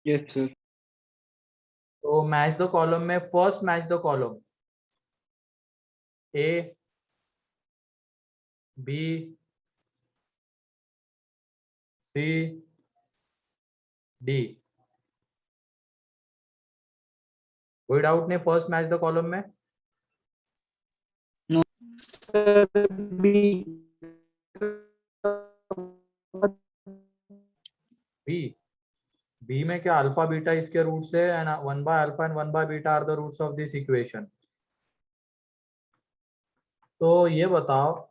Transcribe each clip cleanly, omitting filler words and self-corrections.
Yes sir. तो match the column में first match the column A B C D. कोई doubt नहीं first match the column में? Sir B B B में क्या alpha beta इसके रूट्स है and 1 by alpha and 1 by beta are the roots of this equation. तो ये बताओ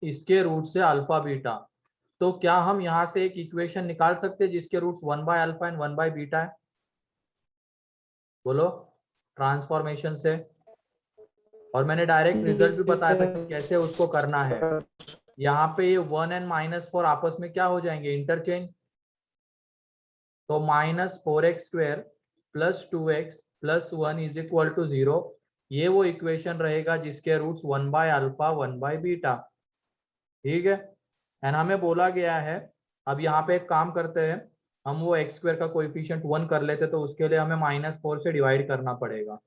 इसके रूट से अल्फा बीटा, तो क्या हम यहाँ से एक इक्वेशन निकाल सकते हैं जिसके roots 1 by alpha and 1 by beta है? बोलो ट्रांसफॉर्मेशन से। और मैंने डायरेक्ट रिजल्ट भी बताया था कि कैसे उसको करना है। यहाँ पे ये 1 एंड -4 आपस में क्या हो जाएंगे, इंटरचेंज। तो -4x² + 2x + 1 is equal to 0। ये वो इक्वेशन रहेगा जिसके roots 1 by alpha 1 by beta. ठीक है, एंड हमें बोला गया है, अब यहाँ पे एक काम करते हैं, हम वो x² का कोएफिशिएंट 1 कर लेते, तो उसके लिए हमें -4 से डिवाइड करना पड़ेगा।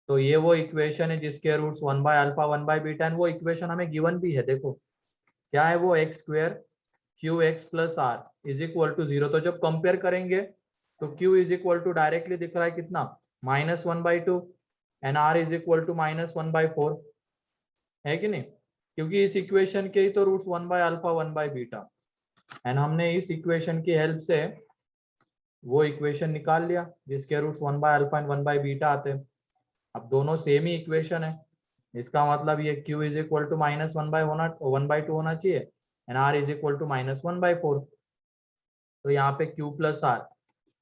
तो ये वो इक्वेशन है जिसके roots 1 by alpha 1 by beta, and वो इक्वेशन हमें गिवन भी है। देखो क्या है वो, x² qx + r is equal to 0। तो जब कंपेयर करेंगे तो q is equal to directly दिख रहा है कितना, -1/2 and r is equal to -1/4 है कि नहीं, क्योंकि इस इक्वेशन के ही तो roots 1 by alpha 1 by beta, and हमने इस इक्वेशन की हेल्प से वो इक्वेशन निकाल लिया जिसके roots 1 by alpha and 1 by beta आते हैं। अब दोनों सेम ही इक्वेशन है, इसका मतलब ये q इज इक्वल टू -1/2 होना चाहिए and r is equal to -1/4। तो यहाँ पे q + r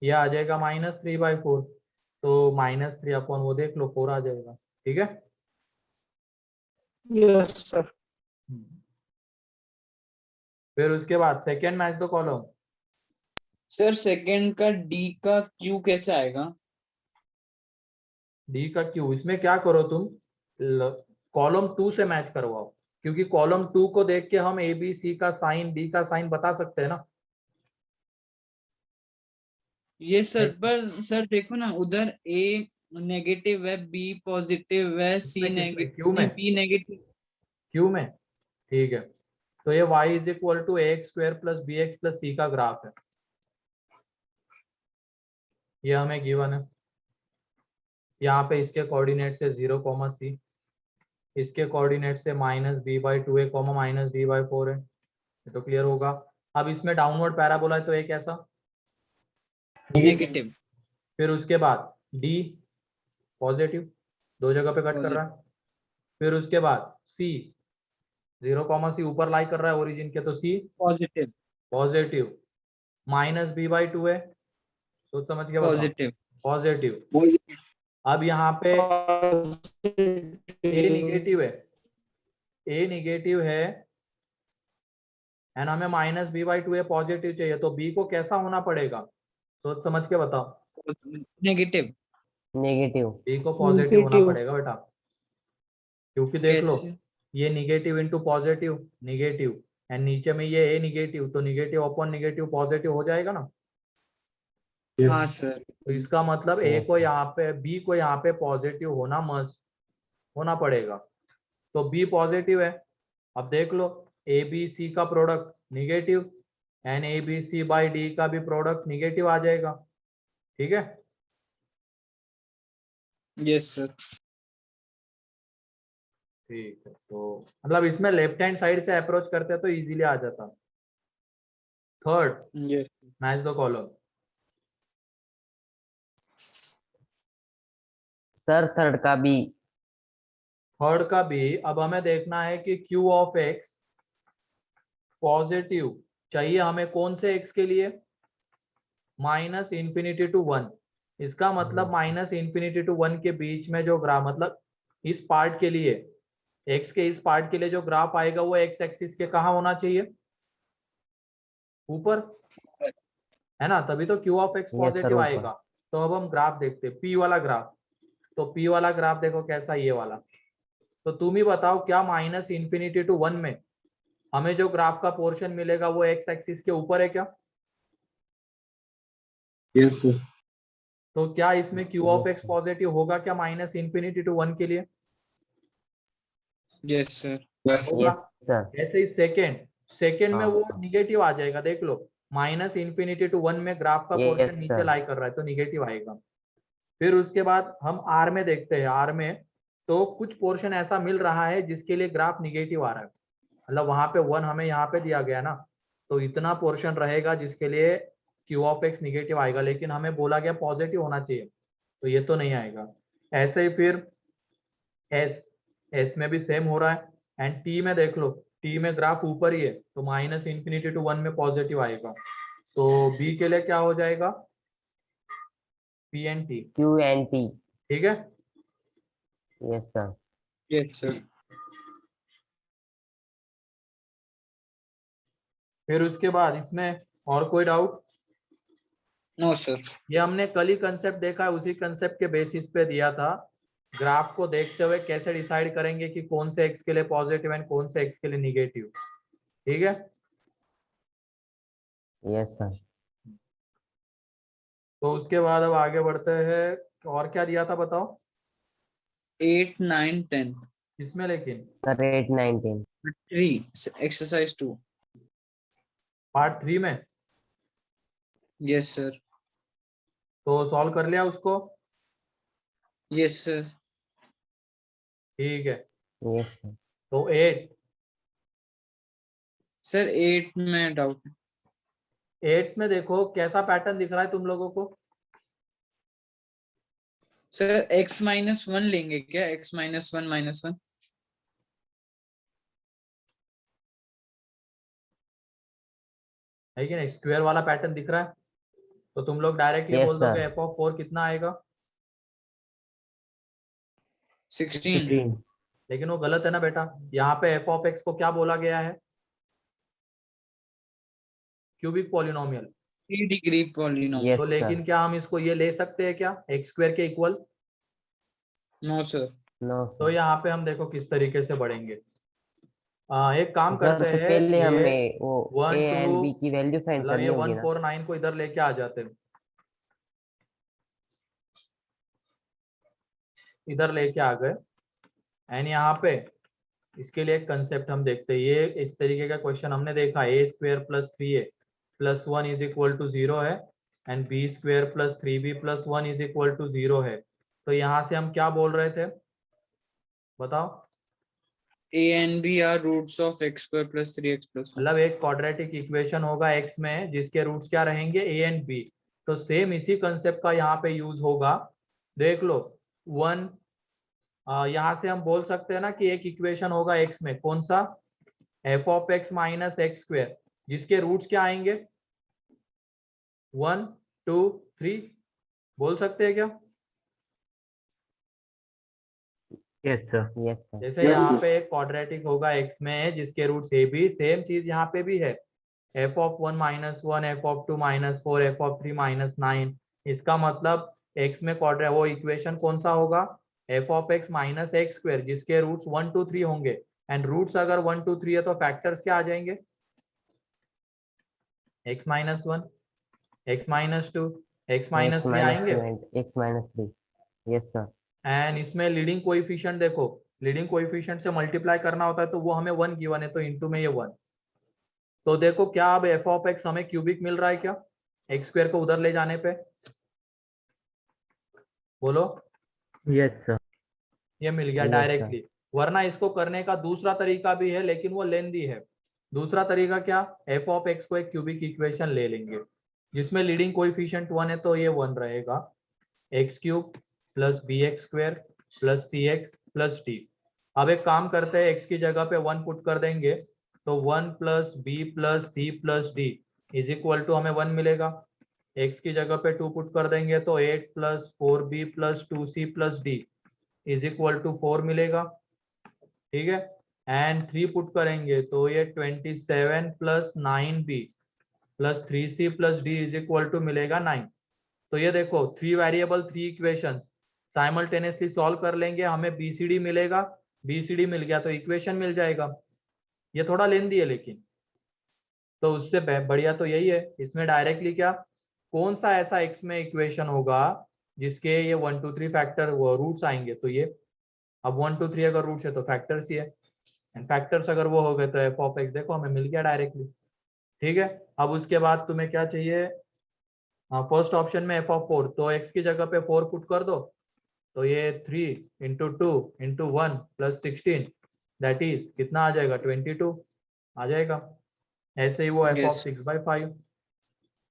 ये आ जाएगा -3/4, तो -3 अपॉन वो देख लो 4 आ जाएगा। ठीक है, यस सर। फिर उसके बाद second match the column. Sir second का डी का क्यू कैसे आएगा? डी का क्यू, इसमें क्या करो तुम, कॉलम 2 से मैच करवाओ, क्योंकि कॉलम 2 को देख के हम ए बी सी का साइन डी का साइन बता सकते हैं ना। ये सर, पर सर देखो ना, उधर ए नेगेटिव है, बी पॉजिटिव है, सी किसमें किसमें, क्यू नेगेटिव नहीं, में? B negative. क्यू में, ठीक है। तो ये y is equal to ax² + bx + c का ग्राफ है, ये हमें गिवन है। यहाँ पे इसके कोऑर्डिनेट से 0, c, इसके कोऑर्डिनेट से -b/2 है, -b/4 है, ये तो क्लियर होगा। अब इसमें डाउनवर्ड पैराबोला है तो एक ऐसा नेगेटिव। फिर उसके बाद d पॉजिटिव, दो जगह पे कट कर रहा है। फिर उसके बाद c 0, c ऊपर लाई कर रहा है ओरिजिन के, तो c पॉजिटिव। पॉजिटिव, -b/2 है, तो समझ के बताओ, पॉजिटिव। पॉजिटिव। अब यहाँ पे a निगेटिव है, एंड हमें -b/2 है, पॉजिटिव चाहिए, तो b को कैसा होना पड़ेगा, सोच समझ के बताओ। नेगेटिव। नेगेटिव। b को पॉजिटिव होना पड़ेगा बेटा, क्योंकि देख लो कैसे? ये negative into positive negative, and नीचे में ये a निगेटिव, तो निगेटिव अपॉन निगेटिव पॉजिटिव हो जाएगा ना। हाँ सर। तो इसका मतलब a को यहाँ पे, b को यहाँ पे पॉजिटिव होना मस्ट होना पड़ेगा, तो b पॉजिटिव है। अब देख लो ए बी सी का product negative and A B C by D का भी प्रोडक्ट निगेटिव आ जाएगा। ठीक है, यस सर। ठीक है, तो मतलब इसमें लेफ्ट हैंड साइड से अप्रोच करते हैं तो इजीली आ जाता। Third yes match the column. Sir third का बी। थर्ड का बी, अब हमें देखना है कि क्यू ऑफ एक्स पॉजिटिव चाहिए हमें कौन से एक्स के लिए, -∞ to 1। इसका मतलब -∞ to 1 के बीच में जो ग्राफ, मतलब इस पार्ट के लिए, एक्स के इस पार्ट के लिए जो ग्राफ आएगा वो एक्स एक्सिस के कहाँ होना चाहिए, ऊपर, है ना, तभी तो Q of x yes sir positive ऊपर। आएगा। तो अब हम ग्राफ देखते हैं, पी वाला ग्राफ। तो पी वाला ग्राफ देखो कैसा, ये वाला। तो तुम ही बताओ क्या -∞ to 1 में हमें जो ग्राफ का पोर्शन मिलेगा वो एक्स एक्सिस के ऊपर है क्या? Yes sir. तो क्या इसमें Q of Yes, X sir. Positive होगा क्या माइनस इन्फिनिटी टू 1 के लिए? Yes sir. होगा। Yes, sir. ऐसे ही सेकेंड में वो हाँ. निगेटिव आ जाएगा, देख लो, माइनस इन्फिनिटी टू 1 में ग्राफ का पोर्शन Yes, नीचे sir. लाई कर रहा है तो निगेटिव आएगा। फिर उसके बाद हम आर में देखते हैं, आर में तो कुछ पोर्शन ऐसा मिल रहा है जिसके लिए ग्राफ निगेटिव आ रहा है, मतलब वहां पे 1 हमें यहाँ पे दिया गया ना, तो इतना पोर्शन रहेगा जिसके लिए क्यू ऑफ एक्स निगेटिव आएगा, लेकिन हमें बोला गया पॉजिटिव होना चाहिए, तो ये तो नहीं आएगा। ऐसे ही फिर एस में भी सेम हो रहा है, एंड टी में देख लो, टी में ग्राफ ऊपर ही है तो माइनस इन्फिनिटी टू 1 में पॉजिटिव आएगा, तो बी के लिए क्या हो जाएगा, P N T. Q and T. ठीक है, Yes, sir. Yes sir. फिर उसके बाद इसमें और कोई डाउट? No sir. ये हमने कल ही कंसेप्ट देखा है, उसी कंसेप्ट के बेसिस पे दिया था। ग्राफ को देखते हुए कैसे डिसाइड करेंगे कि कौन से एक्स के लिए पॉजिटिव एंड कौन से एक्स के लिए निगेटिव। ठीक है, Yes, sir. तो उसके बाद अब आगे बढ़ते हैं, और क्या दिया था बताओ 8, 9, 10। इसमें, लेकिन Sir, 8, 9, 10. 3 एक्सरसाइज 2। पार्ट 3 में, यस सर। तो सॉल्व कर लिया उसको? Yes sir. ठीक है, Yes, sir. तो 8 सर 8 में डाउट। 8 में देखो कैसा पैटर्न दिख रहा है तुम लोगों को? सर x-1 लेंगे क्या, x-1 -1? है कि नहीं, स्क्वायर वाला पैटर्न दिख रहा है, तो तुम लोग डायरेक्टली Yes, बोल दोगे sir. एफ ऑफ 4 कितना आएगा, 16। 16. लेकिन वो गलत है ना बेटा, यहाँ पे एफ ऑफ एक्स को क्या बोला गया है, cubic polynomial. 3 degree polynomial. Yes, तो sir. लेकिन क्या हम इसको ये ले सकते हैं क्या एक्स स्क्वायर के इक्वल? No sir. No, तो sir. यहाँ पे हम देखो किस तरीके से बढ़ेंगे। एक काम सर करते तो हैं, पहले ये हमें वो A 1 एंड 2 B की वैल्यू फाइंड मतलब करनी ये होगी ना? 149 को इधर लेके आ जाते हैं, इधर लेके आ गए, एंड यहाँ पे इसके लिए एक कंसेप्ट हम देखते हैं, ये इस तरीके का क्वेश्चन हमने देखा, a square plus 3a plus 1 is equal to 0 है, and b square plus 3b plus 1 is equal to 0 है। तो यहाँ से हम क्या बोल रहे थे बताओ? a and b are roots of x² + 3x + 1। मतलब एक क्वाड्रेटिक इक्वेशन होगा एक्स में जिसके रूट्स क्या रहेंगे, ए एंड बी, तो सेम इसी कंसेप्ट का यहाँ पे यूज होगा। देख लो 1, यहाँ से हम बोल सकते हैं ना कि एक इक्वेशन होगा एक्स में, कौन सा, F of x minus x square, जिसके रूट्स क्या आएंगे 1 2 3, बोल सकते हैं क्या? Yes, sir. Yes, sir. जैसे Yes, यहाँ sir. पे एक क्वाड्रेटिक होगा एक्स में जिसके रूट्स ए बी, सेम चीज यहाँ पे भी है, F of 1 -1 F of 2 -4 F of 3 -9। इसका मतलब एक्स में क्वाड्रेट वो इक्वेशन कौन सा होगा, F of x minus x square, जिसके रूट्स 1 2 3 होंगे, एंड रूट्स अगर 1 2 3 है तो फैक्टर्स क्या आ जाएंगे, x -1 x -2 x X -3 minus आएंगे। 2 and X minus 3. Yes, sir. And इसमें लीडिंग कोएफिशिएंट देखो, लीडिंग कोएफिशिएंट से मल्टीप्लाई करना होता है तो वो हमें 1 गिवन है, तो इनटू में ये 1। तो देखो क्या अब एफ ऑफ एक्स हमें क्यूबिक मिल रहा है क्या, एक्स स्क्वायर को उधर ले जाने पे, बोलो? Yes, sir. ये मिल गया Yes, डायरेक्टली। वरना इसको करने का दूसरा तरीका भी है लेकिन वो लेंदी है। दूसरा तरीका क्या, एफ ऑफ एक्स को एक क्यूबिक इक्वेशन ले लेंगे जिसमें लीडिंग कोएफिशिएंट 1 है, तो ये 1 रहेगा, x cube plus B x square plus c x plus d. अब एक काम करते हैं, एक्स की जगह पे 1 पुट कर देंगे, तो 1 plus B plus C plus D is equal to हमें 1 मिलेगा। एक्स की जगह पे 2 पुट कर देंगे तो 8 plus 4b plus 2c plus D is equal to 4 मिलेगा। ठीक है, एंड 3 पुट करेंगे तो ये 27 plus 9b plus 3c plus D is equal to मिलेगा 9। तो ये देखो 3 वेरिएबल 3 इक्वेशन साइमल्टेनियसली सॉल्व कर लेंगे, हमें बीसीडी मिलेगा, बीसीडी मिल गया तो इक्वेशन मिल जाएगा। ये थोड़ा लेंदी है लेकिन, तो उससे बढ़िया तो यही है, इसमें डायरेक्टली क्या कौन सा ऐसा x में इक्वेशन होगा जिसके ये 1 2 3 फैक्टर रूट्स आएंगे, तो ये अब 1 2 3 अगर रूट्स है तो फैक्टर्स ही है, एंड फैक्टर्स अगर वो हो गए तो एफ ऑफ एक्स, देखो हमें मिल गया डायरेक्टली। ठीक है, अब उसके बाद तुम्हें क्या चाहिए, फर्स्ट ऑप्शन में एफ ऑफ 4, तो x की जगह पे 4 पुट कर दो, तो ये 3 into 2 into 1 plus 16 that is कितना आ जाएगा, 22 आ जाएगा। ऐसे ही वो F of Yes. 6/5।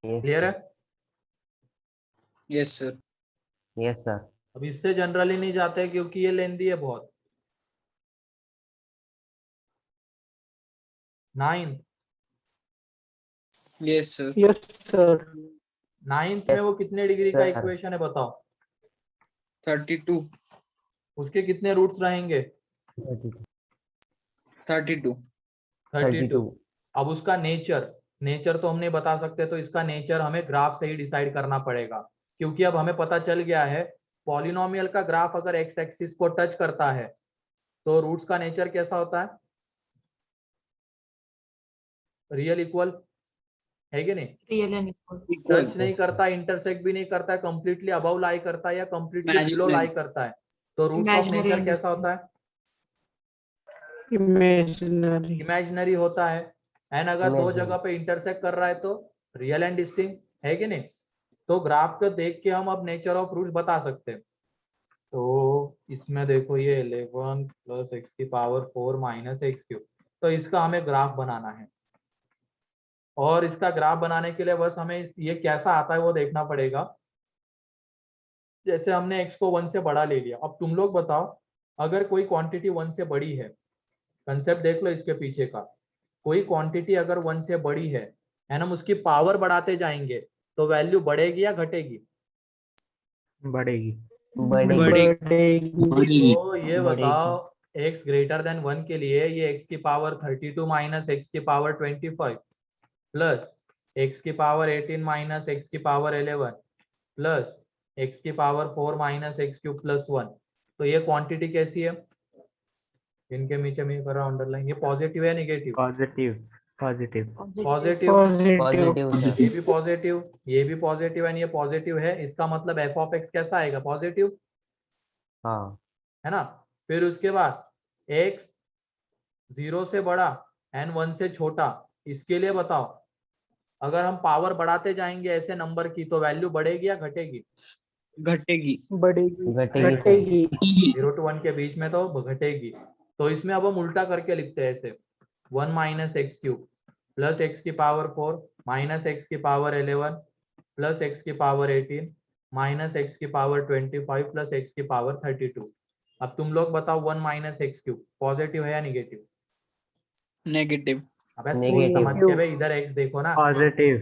Yes, clear है? Yes, sir. yes, sir. अब इससे जनरली नहीं जाते क्योंकि ये लेंदी है बहुत। 9th Yes, sir. Yes, sir. 9th में वो कितने डिग्री का Sir. इक्वेशन है बताओ, 32. उसके कितने रूट्स रहेंगे, 32. 32। अब उसका नेचर तो हम नहीं बता सकते, तो इसका नेचर हमें ग्राफ से ही डिसाइड करना पड़ेगा, क्योंकि अब हमें पता चल गया है पॉलिनोमियल का ग्राफ अगर एक्स एक्सिस को टच करता है तो रूट्स का नेचर कैसा होता है, रियल इक्वल है कि नहीं? Real and equal. टच नहीं करता, इंटरसेक्ट भी नहीं करता है, कंप्लीटली अबव लाई करता है या कंप्लीटली बिलो Imaginary. लाई करता है, तो roots of Imaginary nature and कैसा होता है, Imaginary. इमेजिनरी होता है। एंड अगर दो Imaginary. जगह पे इंटरसेक्ट कर रहा है तो रियल एंड डिस्टिंक्ट है कि नहीं? तो ग्राफ को देख के हम अब नेचर ऑफ रूट्स बता सकते हैं। तो इसमें देखो ये 11 प्लस एक्स की पावर 4 माइनस एक्स क्यूब, तो इसका हमें ग्राफ बनाना है, और इसका ग्राफ बनाने के लिए बस हमें ये कैसा आता है वो देखना पड़ेगा। जैसे हमने x को 1 से बड़ा ले लिया, अब तुम लोग बताओ अगर कोई क्वांटिटी 1 से बड़ी है, कंसेप्ट देख लो इसके पीछे का, कोई क्वांटिटी अगर 1 से बड़ी है एंड हम उसकी पावर बढ़ाते जाएंगे तो वैल्यू बढ़ेगी या घटेगी? बढ़ेगी। बढ़ेगी। तो ये बताओ x ग्रेटर देन 1 के लिए ये x की पावर 32 माइनस एक्स की पावर 25 प्लस x की पावर 18 माइनस एक्स की पावर 11 प्लस x की power 4 minus x cube plus 1, तो ये क्वांटिटी कैसी है? इनके नीचे में कर रहा हूं अंडरलाइन, ये पॉजिटिव है negative? Positive. Positive. Positive. Positive. ये भी पॉजिटिव, ये भी पॉजिटिव एंड ये पॉजिटिव है, इसका मतलब एफ ऑफ एक्स कैसा आएगा, पॉजिटिव हाँ। है ना। फिर उसके बाद x 0 से बड़ा एंड 1 से छोटा, इसके लिए बताओ अगर हम पावर बढ़ाते जाएंगे ऐसे नंबर की तो वैल्यू बढ़ेगी या घटेगी? घटेगी. बढ़ेगी। घटेगी, sir. घटेगी। 0 to 1 के बीच में तो घटेगी। तो इसमें अब हम उल्टा करके लिखते हैं ऐसे 1 minus x cube plus x की पावर 4 माइनस एक्स की पावर 11 प्लस एक्स की पावर 18 माइनस एक्स की पावर 25 प्लस एक्स की पावर 32। अब तुम लोग बताओ 1 माइनस एक्स क्यूब पॉजिटिव है या निगेटिव? Negative. अबे सोच Negative. समझ के भाई इधर एक्स देखो ना, पॉजिटिव।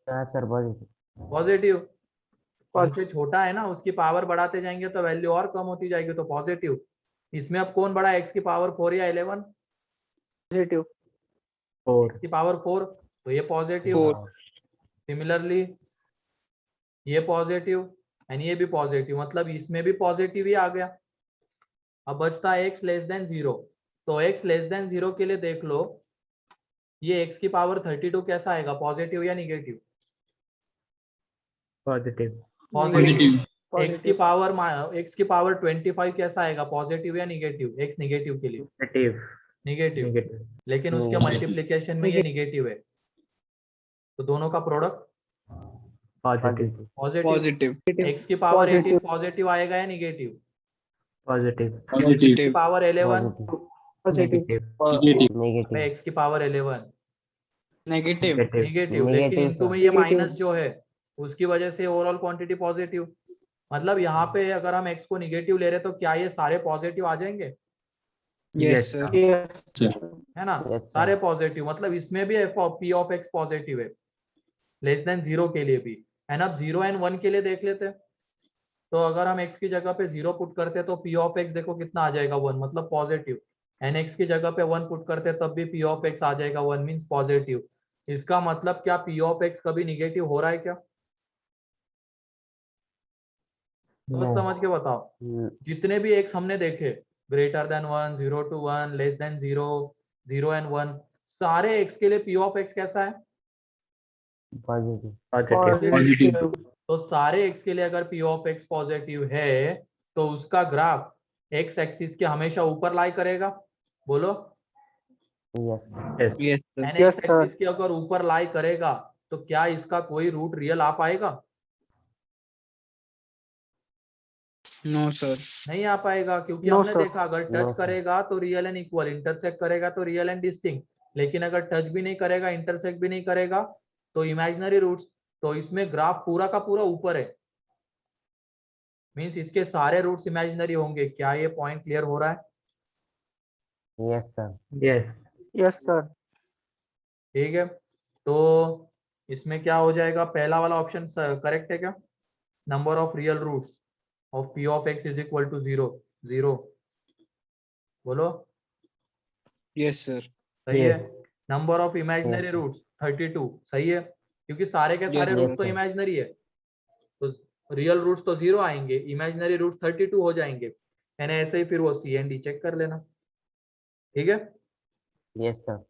हाँ सर, पॉजिटिव। पॉजिटिव। 1 से छोटा है ना, उसकी पावर बढ़ाते जाएंगे तो वैल्यू और कम होती जाएगी, तो पॉजिटिव। इसमें अब कौन बड़ा है, एक्स की पावर 4 या 11? Positive. 4। एक्स की पावर 4, तो ये पॉजिटिव। 4. सिमिलरली ये पॉजिटिव एंड ये भी पॉजिटिव, मतलब इसमें भी पॉजिटिव ही आ गया। अब बचता है x लेस देन 0, तो x लेस देन 0 के लिए देख लो ये x की पावर 32 कैसा आएगा, पॉजिटिव या निगेटिव? पॉजिटिव। पॉजिटिव। x की Positive. पावर 25 कैसा आएगा, पॉजिटिव या निगेटिव? x निगेटिव के लिए नेगेटिव। Negative, negative. लेकिन उसके मल्टीप्लिकेशन में ये निगेटिव है, तो दोनों का product positive. Positive. Positive. x की पावर 18 Positive. पॉजिटिव आएगा या निगेटिव? पॉजिटिव। x की पावर 11 Positive. नेगेटिव। x की पावर 11 Negative. निगेटिव, लेकिन इनटू में ये माइनस जो है उसकी वजह से ओवरऑल क्वांटिटी पॉजिटिव। मतलब यहाँ पे अगर हम x को निगेटिव ले रहे तो क्या ये सारे पॉजिटिव आ जाएंगे? Yes, sir. Yes. है ना, Yes, sir. सारे पॉजिटिव, मतलब इसमें भी p ऑफ x पॉजिटिव है लेस देन 0 के लिए भी। एंड अब 0 एंड 1 के लिए देख लेते हैं, तो अगर हम x की जगह पे 0 पुट करते तो p ऑफ x देखो कितना आ जाएगा, 1, मतलब पॉजिटिव। एंड x की जगह पे 1 पुट करते तब भी p ऑफ x आ जाएगा 1, मीन्स पॉजिटिव। इसका मतलब क्या p ऑफ x कभी निगेटिव हो रहा है क्या? सोच समझ के बताओ। जितने भी x हमने देखे, greater than 1, 0 to 1, less than 0, 0 and 1, सारे x के लिए p ऑफ x कैसा है, पॉजिटिव पॉजिटिव तो सारे x के लिए अगर p ऑफ x पॉजिटिव है तो उसका ग्राफ x एक्सिस के हमेशा ऊपर लाई करेगा, बोलो। Yes yes sir, N Yes, X sir. Axis के अगर ऊपर लाई करेगा तो क्या इसका कोई रूट रियल आ पाएगा? नो सर, नहीं आ पाएगा, क्योंकि No, हमने sir. देखा अगर No, टच sir. करेगा तो रियल एंड इक्वल, इंटरसेक्ट करेगा तो रियल एंड डिस्टिंक्ट, लेकिन अगर टच भी नहीं करेगा, इंटरसेक्ट भी नहीं करेगा तो इमेजिनरी रूट्स, तो इसमें ग्राफ पूरा का पूरा ऊपर है, मींस इसके सारे रूट्स इमेजिनरी होंगे। क्या ये पॉइंट क्लियर हो रहा है? Yes sir yes Yes, sir. ठीक है, तो इसमें क्या हो जाएगा, पहला वाला ऑप्शन करेक्ट है क्या? Number of real roots of p of x is equal to 0 0, बोलो। यस सर, सही है। Yes. Number of imaginary Yes. Roots 32, सही है, क्योंकि सारे के सारे Yes, रूट्स तो sir. इमेजिनरी है, तो रियल रूट्स तो 0 आएंगे, इमेजिनरी रूट्स 32 हो जाएंगे, यानी ऐसे ही फिर वो सी एंड डी चेक कर लेना, ठीक है। यस सर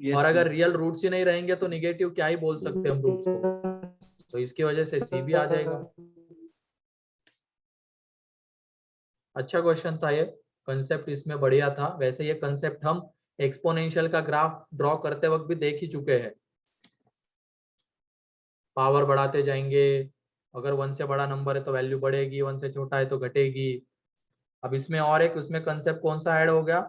यस और अगर सर, रियल रूट्स ही नहीं रहेंगे तो निगेटिव क्या ही बोल सकते हैं हम रूट्स को, तो इसकी वजह से सी भी आ जाएगा। अच्छा क्वेश्चन था ये, कंसेप्ट इसमें बढ़िया था। वैसे ये कंसेप्ट हम एक्सपोनेंशियल का ग्राफ ड्रॉ करते वक्त भी देख ही चुके हैं। पावर बढ़ाते जाएंगे, अगर 1 से बड़ा नंबर है तो वैल्यू बढ़ेगी, 1 से छोटा है तो घटेगी। अब इसमें और एक उसमें कंसेप्ट कौन सा ऐड हो गया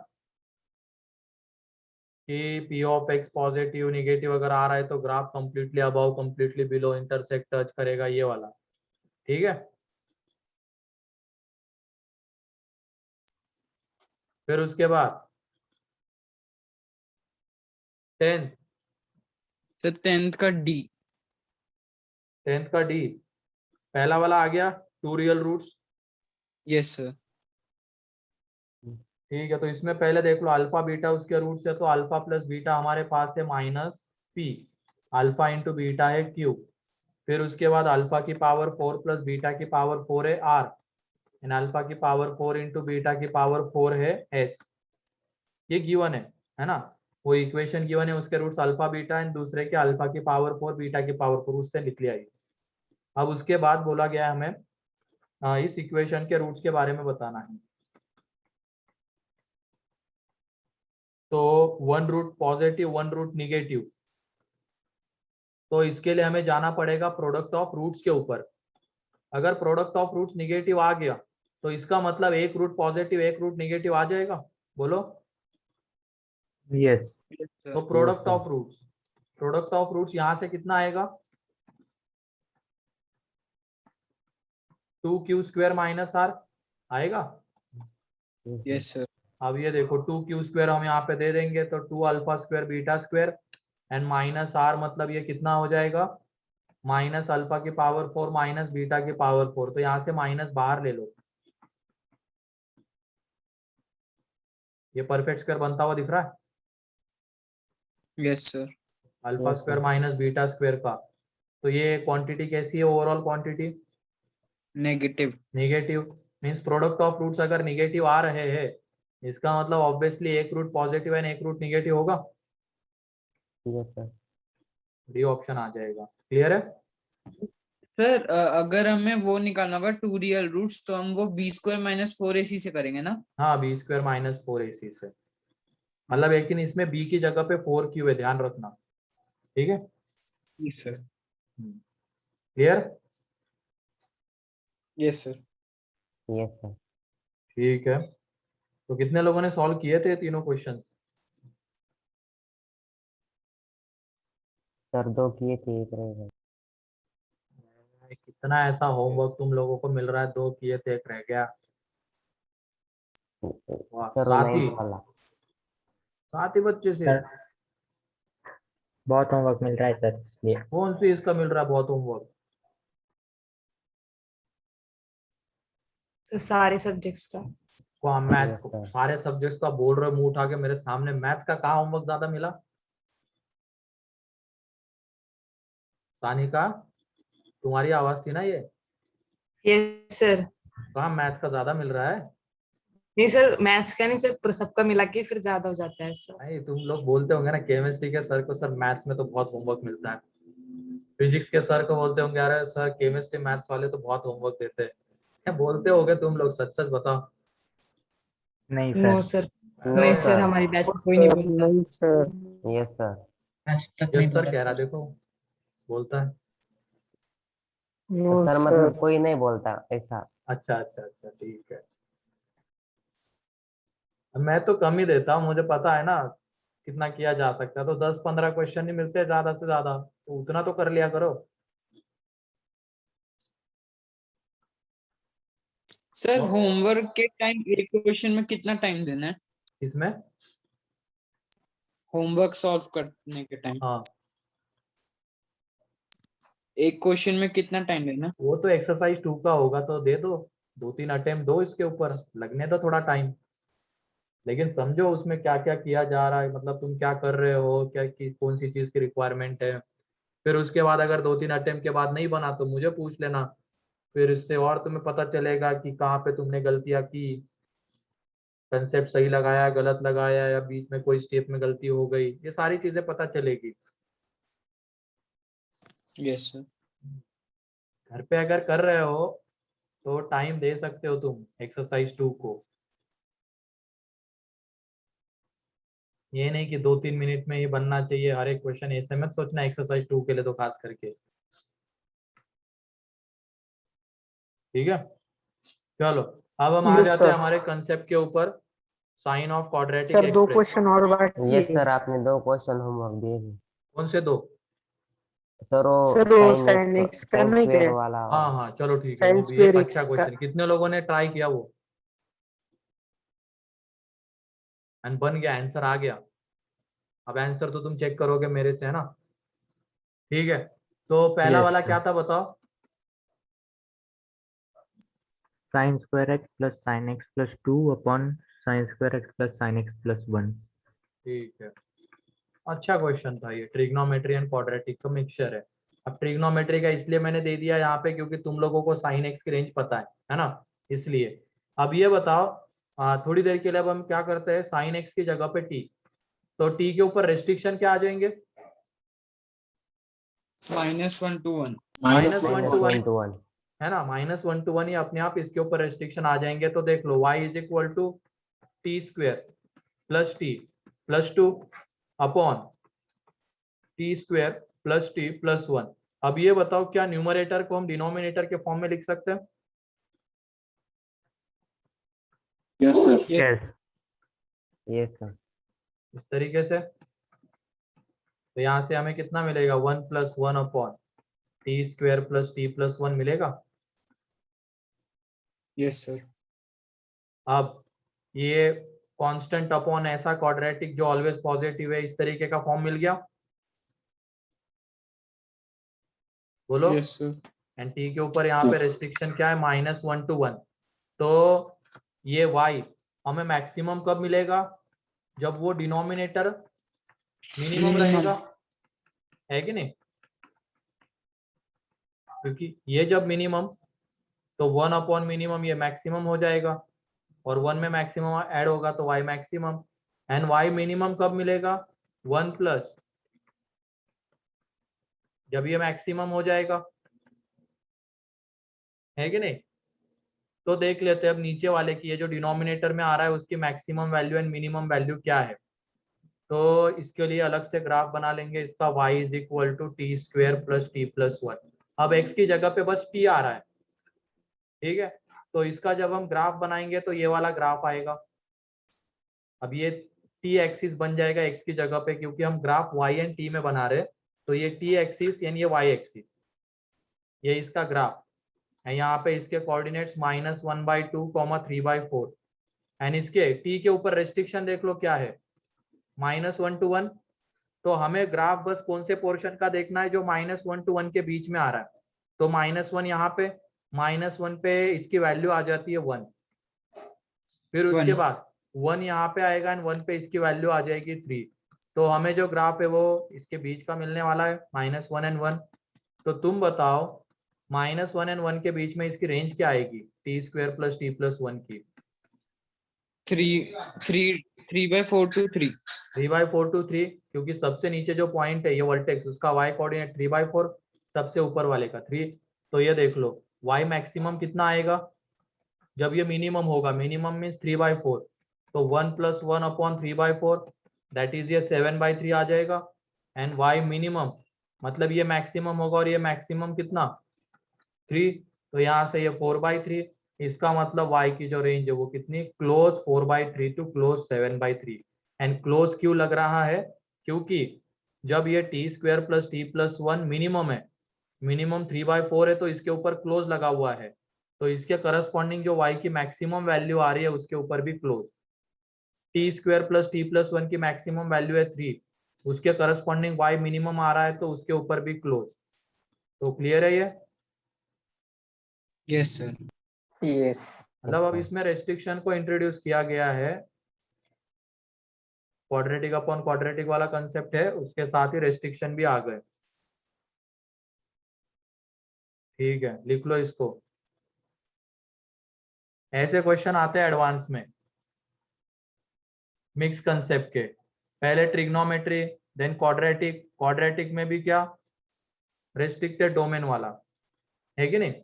कि p of x positive negative अगर आ रहा है तो graph completely above completely below intersect touch करेगा, ये वाला, ठीक है। फिर उसके बाद 10th सर 10th का डी। 10th का डी, पहला वाला आ गया 2 रियल रूट्स, यस सर, ठीक है। तो इसमें पहले देख लो अल्फा बीटा उसके रूट्स है, तो अल्फा प्लस बीटा हमारे पास है -p, अल्फा इंटू बीटा है q, फिर उसके बाद अल्फा की पावर 4 प्लस बीटा की पावर 4 है r, एंड अल्फा की पावर 4 इंटू बीटा की पावर 4 है s। ये गिवन है ना, वो इक्वेशन गिवन है, उसके रूट्स अल्फा बीटा एंड दूसरे के अल्फा की पावर 4 बीटा की पावर 4, उससे लिख लिया ये। अब उसके बाद बोला गया है हमें इस इक्वेशन के रूट्स के बारे में बताना है। तो 1 रूट पॉजिटिव 1 रूट निगेटिव, तो इसके लिए हमें जाना पड़ेगा प्रोडक्ट ऑफ रूट्स के ऊपर। अगर प्रोडक्ट ऑफ रूट्स निगेटिव आ गया तो इसका मतलब एक रूट पॉजिटिव एक रूट निगेटिव आ जाएगा, बोलो। यस तो प्रोडक्ट ऑफ रूट्स यहां से कितना आएगा, 2q² माइनस r आएगा। यस सर, अब ये देखो 2q² हम यहाँ पे दे देंगे तो 2 alpha square beta square and minus r, मतलब ये कितना हो जाएगा, माइनस अल्फा की पावर 4 माइनस बीटा की पावर 4, तो यहाँ से माइनस बाहर ले लो। ये परफेक्ट स्क्वायर बनता हुआ दिख रहा है, yes sir, alpha Yes, square sir. Minus beta square का। तो ये क्वांटिटी कैसी है, overall quantity negative. Negative, means product of roots अगर निगेटिव आ रहे हैं इसका मतलब ऑब्वियसली एक रूट पॉजिटिव एंड एक रूट निगेटिव होगा, यस सर डी ऑप्शन आ जाएगा। क्लियर है? सर अगर हमें वो निकालना होगा 2 रियल रूट्स तो हम वो b² माइनस 4ac से करेंगे ना। हाँ, b² माइनस 4ac से, मतलब लेकिन इसमें b की जगह पे 4q है, ध्यान रखना, ठीक है। Yes sir, clear? Yes sir, yes sir ठीक है, तो कितने लोगों ने सॉल्व किए थे तीनों क्वेश्चंस? सर 2 किए थे, एक रह गए। कितना ऐसा होमवर्क तुम लोगों को मिल रहा है, 2 किए थे एक रह गया, वाह। सर वो 9th वाला साथ ही बच्चे से सर बहुत होमवर्क मिल रहा है सर, ये कौन सी इसका मिल रहा है बहुत होमवर्क? तो सारे सब्जेक्ट्स का। को मैथ्स Yes, को sir. सारे सब्जेक्ट्स का बोल रहे हो मुंह उठा के मेरे सामने, मैथ्स का कहाँ होमवर्क ज्यादा मिला? सानिका, तुम्हारी आवाज थी ना ये, यस सर। कहाँ मैथ्स का ज्यादा मिल रहा है? नहीं सर, मैथ्स का नहीं सर, पूरा सबका मिला के फिर ज्यादा हो जाता है सर। नहीं, तुम लोग बोलते होंगे ना केमिस्ट्री के सर को, सर मैथ्स में तो बहुत होमवर्क मिलता है, फिजिक्स के सर को बोलते होंगे यार सर केमिस्ट्री मैथ्स वाले तो बहुत होमवर्क देते हैं, क्या बोलते होगे तुम लोग, सच सच बताओ। नहीं नो सर। सर, नहीं सर, हमारी बैच में कोई नहीं सर बोलता। नहीं सर। Yes sir. आज तक यस नहीं सर बोला कह रहा सर। देखो, बोलता है। No sir sir. मतलब कोई नहीं बोलता ऐसा। अच्छा अच्छा अच्छा ठीक है। मैं तो कम ही देता हूँ, मुझे पता है ना कितना किया जा सकता है, तो 10-15 क्वेश्चन ही मिलते हैं ज्यादा से ज्यादा, तो उतना तो कर लिया करो। सर और होमवर्क के टाइम एक क्वेश्चन में कितना टाइम देना है? इसमें होमवर्क सॉल्व करने के टाइम हाँ एक क्वेश्चन में कितना टाइम देना? वो तो एक्सरसाइज 2 का होगा तो दे दो, 2-3 अटेम्प्ट दो, इसके ऊपर लगने दो थोड़ा टाइम, लेकिन समझो उसमें क्या क्या किया जा रहा है, मतलब तुम क्या कर रहे हो, क्या कौन सी चीज की रिक्वायरमेंट है। फिर उसके बाद अगर 2-3 अटेम्प्ट के बाद नहीं बना तो मुझे पूछ लेना, फिर इससे और तुम्हें पता चलेगा कि कहाँ पे तुमने गलतियां की, कंसेप्ट सही लगाया गलत लगाया या बीच में कोई स्टेप में गलती हो गई, ये सारी चीजें पता चलेगी। Yes sir. घर पे अगर कर रहे हो तो टाइम दे सकते हो तुम एक्सरसाइज 2 को, ये नहीं कि 2-3 मिनट में ही बनना चाहिए हर एक क्वेश्चन, ऐसे मत सोचना एक्सरसाइज 2 के लिए तो खास करके। ठीक है चलो, अब हम आ यस जाते हैं सर। हमारे कंसेप्ट के ऊपर, साइन ऑफ क्वाड्रेटिक सर दो एक्सप्रेशन। क्वेश्चन और बाकी यस है। सर, आपने 2 क्वेश्चन होमवर्क दिए थे। कौन से दो? सर वो सर वो साइन साइन एक्स एक्स का साइन नहीं स्क्वायर क्या? वाला। हाँ हाँ चलो ठीक है, वो साइन भी एक स्क्वायर अच्छा एक्स का। क्वेश्चन, कितने लोगों ने ट्राई किया वो एंड बन गया, आंसर आ गया। अब आंसर तो तुम चेक करोगे मेरे से, है ना? ठीक है, तो पहला यस वाला सर। क्या था बताओ? Sine square x plus sine x plus 2 upon sine square x plus sine x plus 1। ठीक है, अच्छा क्वेश्चन था ये, ट्रिग्नोमेट्री एंड क्वाड्रेटिक का मिक्सचर है। अब ट्रिग्नोमेट्री का इसलिए मैंने दे दिया यहाँ पे क्योंकि तुम लोगों को साइन एक्स की रेंज पता है ना, इसलिए। अब ये बताओ, थोड़ी देर के लिए अब हम क्या करते हैं, साइन एक्स की जगह पे टी, तो टी के ऊपर रेस्ट्रिक्शन क्या आ जाएंगे? -1 to 1। -1 to 1 है ना, -1 to 1 ही अपने आप इसके ऊपर रेस्ट्रिक्शन आ जाएंगे। तो देख लो y is equal to T square plus T plus 2 upon T square plus T plus 1। अब ये बताओ क्या न्यूमरेटर को हम डिनोमिनेटर के फॉर्म में लिख सकते हैं? Yes sir. Yes. Yes sir. इस तरीके से, तो यहाँ से हमें कितना मिलेगा, 1 + 1 upon T square plus T plus 1 मिलेगा। Yes sir. अब ये कांस्टेंट अपॉन ऐसा क्वाड्रेटिक जो ऑलवेज पॉजिटिव है, इस तरीके का फॉर्म मिल गया, बोलो। Yes sir. एंड टी के ऊपर यहाँ पे रेस्ट्रिक्शन क्या है, -1 to 1। तो ये y हमें मैक्सिमम कब मिलेगा, जब वो डिनोमिनेटर मिनिमम रहेगा, है कि नहीं? क्योंकि ये जब मिनिमम, तो 1 अपॉन मिनिमम ये मैक्सिमम हो जाएगा, और 1 में मैक्सिमम ऐड होगा तो y maximum. And y minimum कब मिलेगा, 1 प्लस जब ये मैक्सिमम हो जाएगा, है कि नहीं? तो देख लेते हैं अब नीचे वाले की, ये जो डिनोमिनेटर में आ रहा है उसकी maximum value and minimum value क्या है। तो इसके लिए अलग से ग्राफ बना लेंगे, इसका y is equal to T square plus T plus 1। अब x की जगह पे बस t आ रहा है, ठीक है, तो इसका जब हम ग्राफ बनाएंगे तो ये वाला ग्राफ आएगा। अब ये t एक्सिस बन जाएगा x की जगह पे, क्योंकि हम ग्राफ y एंड t में बना रहे हैं, तो ये t एक्सिस यानी ये y एक्सिस, ये इसका ग्राफ है। यहाँ पे इसके कोऑर्डिनेट्स -1/2, 3/4, एंड इसके t के ऊपर रेस्ट्रिक्शन देख लो क्या है, -1 to 1। तो हमें ग्राफ बस कौन से पोर्शन का देखना है, जो -1 to 1 के बीच में आ रहा है। तो -1 यहाँ पे, -1 पे इसकी वैल्यू आ जाती है 1, फिर उसके 1। बाद 1 यहाँ पे आएगा एंड 1 पे इसकी वैल्यू आ जाएगी 3। तो हमें जो ग्राफ है वो इसके बीच का मिलने वाला है, -1 and 1। तो तुम बताओ -1 and 1 के बीच में इसकी रेंज क्या आएगी, T square plus T plus 1 की? 3/4 to 3। 3/4 to 3, क्योंकि सबसे नीचे जो पॉइंट है ये वर्टेक्स, उसका y कोऑर्डिनेट 3/4, सबसे ऊपर वाले का 3। तो ये देख लो y मैक्सिमम कितना आएगा जब ये मिनिमम होगा, मिनिमम मीन्स 3/4, तो 1 + 1/3/4 दैट इज ये 7/3 आ जाएगा। एंड y मिनिमम मतलब ये मैक्सिमम होगा और ये मैक्सिमम कितना 3, तो यहाँ से ये 4/3, इसका मतलब y की जो रेंज है वो कितनी close 4/3 to close 7/3। And close क्यों लग रहा है, क्योंकि जब ये t² + t+1 मिनिमम है, मिनिमम 3/4 है, तो इसके ऊपर क्लोज लगा हुआ है, तो इसके करस्पॉन्डिंग जो y की मैक्सिमम वैल्यू आ रही है उसके ऊपर भी क्लोज। t² + t+1 की मैक्सिमम वैल्यू है 3, उसके करस्पॉन्डिंग y मिनिमम आ रहा है तो उसके ऊपर भी क्लोज। तो क्लियर है ये? Yes sir. Yes. मतलब अब sir. इसमें रेस्ट्रिक्शन को इंट्रोड्यूस किया गया है, क्वाड्रेटिक अपॉन क्वाड्रेटिक वाला कंसेप्ट है, उसके साथ ही रेस्ट्रिक्शन भी आ गए। ठीक है, लिख लो इसको। ऐसे क्वेश्चन आते हैं एडवांस में मिक्स कंसेप्ट के, पहले ट्रिग्नोमेट्री देन क्वाड्रेटिक, क्वाड्रेटिक में भी क्या रेस्ट्रिक्टेड डोमेन वाला है कि नहीं?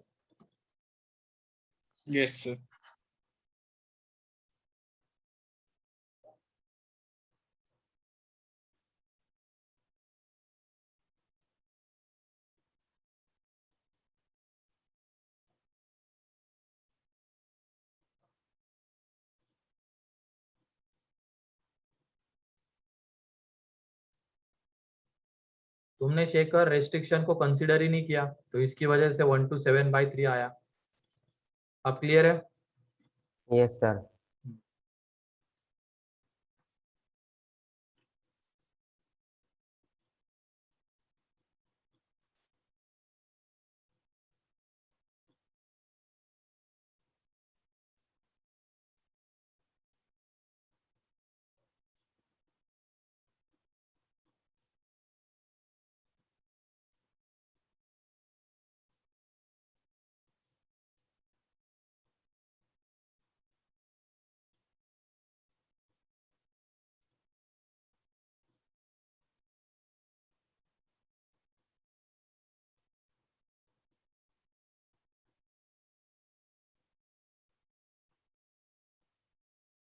Yes sir. तुमने शेखर रेस्ट्रिक्शन को कंसीडर ही नहीं किया, तो इसकी वजह से 1 to 7/3 आया। अब क्लियर है? Yes, sir.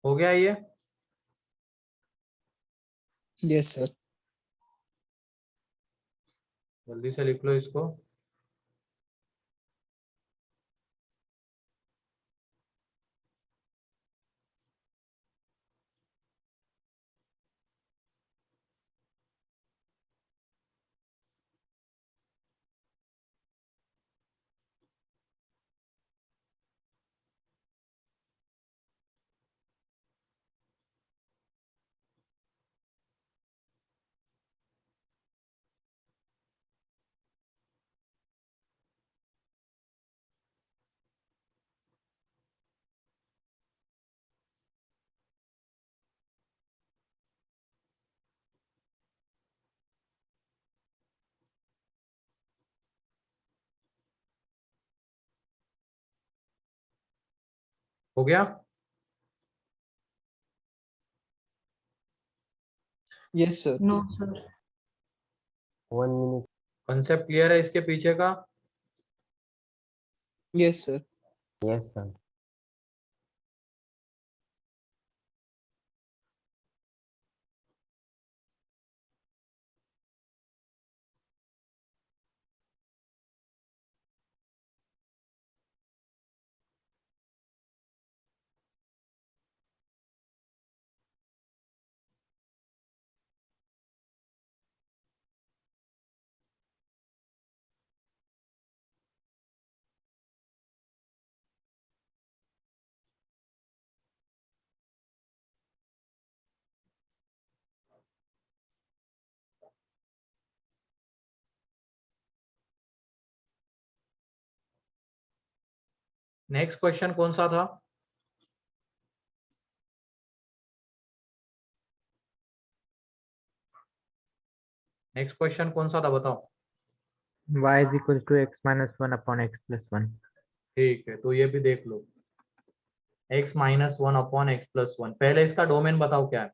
हो गया ये? Yes sir. जल्दी से लिख लो इसको। हो गया? Yes sir. No, sir. 1 minute. Concept clear है इसके पीछे का? Yes sir. Yes, sir. Next question कौन सा था? नेक्स्ट क्वेश्चन कौन सा था बताओ? y is equal to x minus 1 upon x plus 1. ठीक है, तो ये भी देख लो, x minus 1 upon x plus 1। पहले इसका डोमेन बताओ क्या है?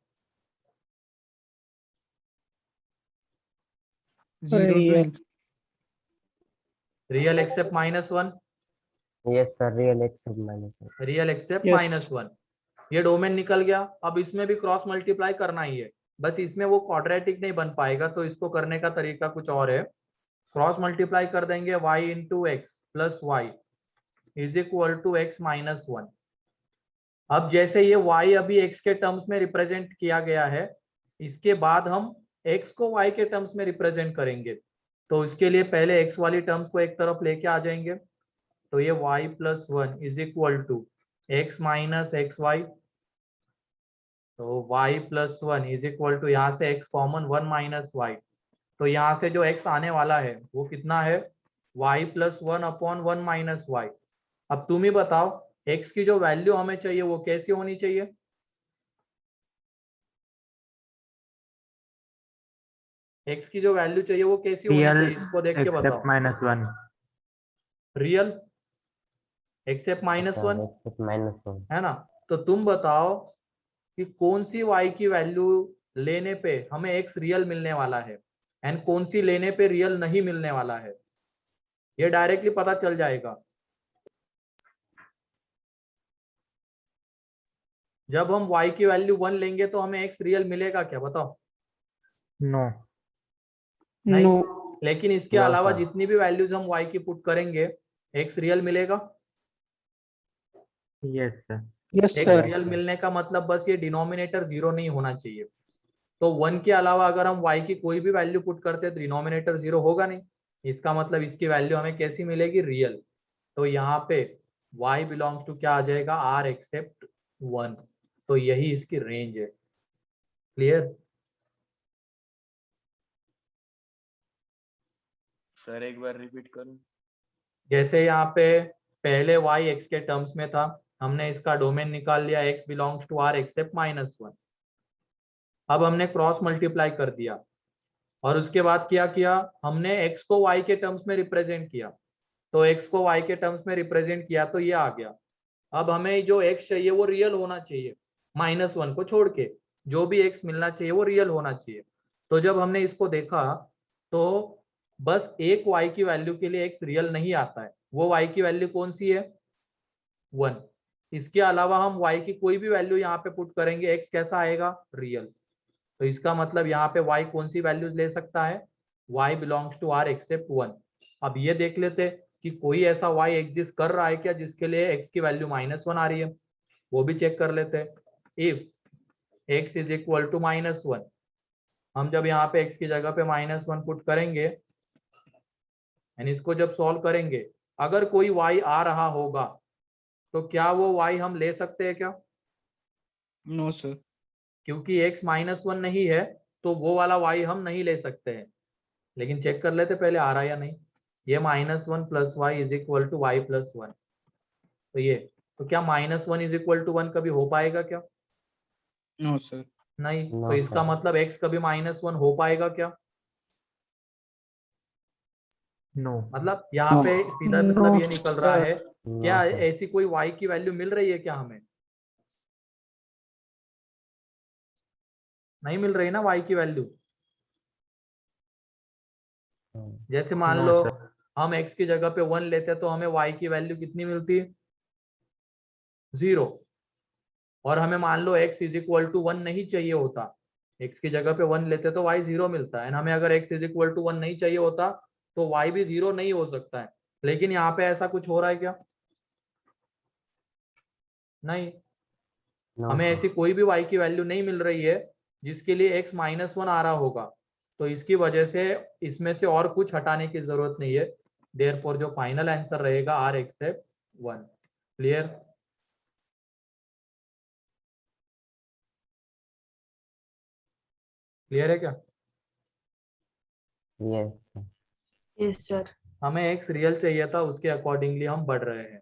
0 to ये- infinity। Real except -1, Yes, sir. Real except -1. Real except Yes. -1, ये डोमेन निकल गया। अब इसमें भी क्रॉस मल्टीप्लाई करना ही है, बस इसमें वो क्वाड्रेटिक नहीं बन पाएगा, तो इसको करने का तरीका कुछ और है। क्रॉस मल्टीप्लाई कर देंगे y into X plus Y is equal to x -1। अब जैसे ये y अभी x के टर्म्स में रिप्रेजेंट किया गया है, इसके बाद हम x को y के टर्म्स में रिप्रेजेंट करेंगे। तो इसके लिए पहले x वाली टर्म्स को एक तरफ लेके आ जाएंगे, तो ये y plus 1 is equal to x minus X Y. तो y plus 1 is equal to, यहाँ से x कॉमन 1 माइनस वाई, तो यहाँ से जो x आने वाला है वो कितना है, y plus 1 upon 1 minus Y. अब तुम ही बताओ x की जो वैल्यू हमें चाहिए वो कैसी होनी चाहिए? x की जो वैल्यू चाहिए वो कैसी होनी रियल चाहिए, इसको देख के एक्सेप्ट बताओ। -1। Real except Yes, sir. -1 Except -1. है ना। तो तुम बताओ कि कौन सी y की वैल्यू लेने पे हमें x रियल मिलने वाला है एंड कौन सी लेने पे रियल नहीं मिलने वाला है, ये डायरेक्टली पता चल जाएगा। जब हम y की वैल्यू 1 लेंगे तो हमें x रियल मिलेगा क्या, बताओ? नो। नहीं। No. लेकिन इसके No, अलावा sir. जितनी भी वैल्यूज हम y की पुट करेंगे x रियल मिलेगा। Yes sir. Yes, x sir. Real मिलने का मतलब बस ये डिनोमिनेटर 0 नहीं होना चाहिए। तो 1 के अलावा अगर हम y की कोई भी वैल्यू पुट करते हैं तो डिनोमिनेटर 0 होगा नहीं, इसका मतलब इसकी वैल्यू हमें कैसी मिलेगी, रियल। तो यहाँ पे y बिलोंग्स टू क्या आ जाएगा, r एक्सेप्ट 1। तो यही इसकी रेंज है। क्लियर? सर एक बार रिपीट करूं? जैसे यहाँ पे पहले y x के टर्म्स में था, हमने इसका डोमेन निकाल लिया, x belongs to r except -1। अब हमने क्रॉस मल्टीप्लाई कर दिया और उसके बाद क्या किया, हमने x को y के टर्म्स में रिप्रेजेंट किया। तो x को y के टर्म्स में रिप्रेजेंट किया तो ये आ गया। अब हमें जो x चाहिए वो रियल होना चाहिए, -1 को छोड़ के जो भी x मिलना चाहिए वो रियल होना चाहिए। तो जब हमने इसको देखा तो बस एक y की वैल्यू के लिए x रियल नहीं आता है, वो y की वैल्यू कौन सी है, 1। इसके अलावा हम y की कोई भी वैल्यू यहाँ पे पुट करेंगे x कैसा आएगा, रियल। तो इसका मतलब यहाँ पे y कौन सी वैल्यूज ले सकता है, y belongs to r except 1। अब ये देख लेते कि कोई ऐसा y एग्जिस्ट कर रहा है क्या जिसके लिए x की वैल्यू -1 आ रही है, वो भी चेक कर लेते हैं। If x is equal to -1, हम जब यहाँ पे x की जगह पे -1 पुट करेंगे एंड इसको जब सॉल्व करेंगे, अगर कोई y आ रहा होगा तो क्या वो y हम ले सकते हैं क्या? No, sir. क्योंकि x -1 नहीं है तो वो वाला y हम नहीं ले सकते हैं। लेकिन चेक कर लेते पहले आ रहा है या नहीं। ये -1 प्लस Y is equal to Y plus 1। तो ये, तो क्या -1 इज इक्वल टू 1 कभी हो पाएगा क्या? No, sir. नहीं। No, तो इसका sir. मतलब x कभी -1 हो पाएगा क्या? नो। मतलब यहाँ No. पे सीधा मतलब ये निकल रहा है, No, क्या sir. ऐसी कोई y की वैल्यू मिल रही है क्या हमें? नहीं मिल रही ना y की वैल्यू। Hmm. जैसे मान No, लो sir. हम x की जगह पे 1 लेते तो हमें y की वैल्यू कितनी मिलती है, 0। और हमें मान लो x इज इक्वल टू 1 नहीं चाहिए होता, x की जगह पे 1 लेते तो y 0 मिलता है। एंड हमें अगर x इज इक्वल टू 1 नहीं चाहिए होता तो y भी 0 नहीं हो सकता है। लेकिन यहाँ पे ऐसा कुछ हो रहा है क्या? नहीं। No, हमें sir. ऐसी कोई भी y की वैल्यू नहीं मिल रही है जिसके लिए x -1 आ रहा होगा। तो इसकी वजह से इसमें से और कुछ हटाने की जरूरत नहीं है। देयरफॉर जो फाइनल आंसर रहेगा r एक्सेप्ट 1। क्लियर? क्लियर है क्या? Yes, sir. Yes sir. हमें x रियल चाहिए था, उसके अकॉर्डिंगली हम बढ़ रहे हैं।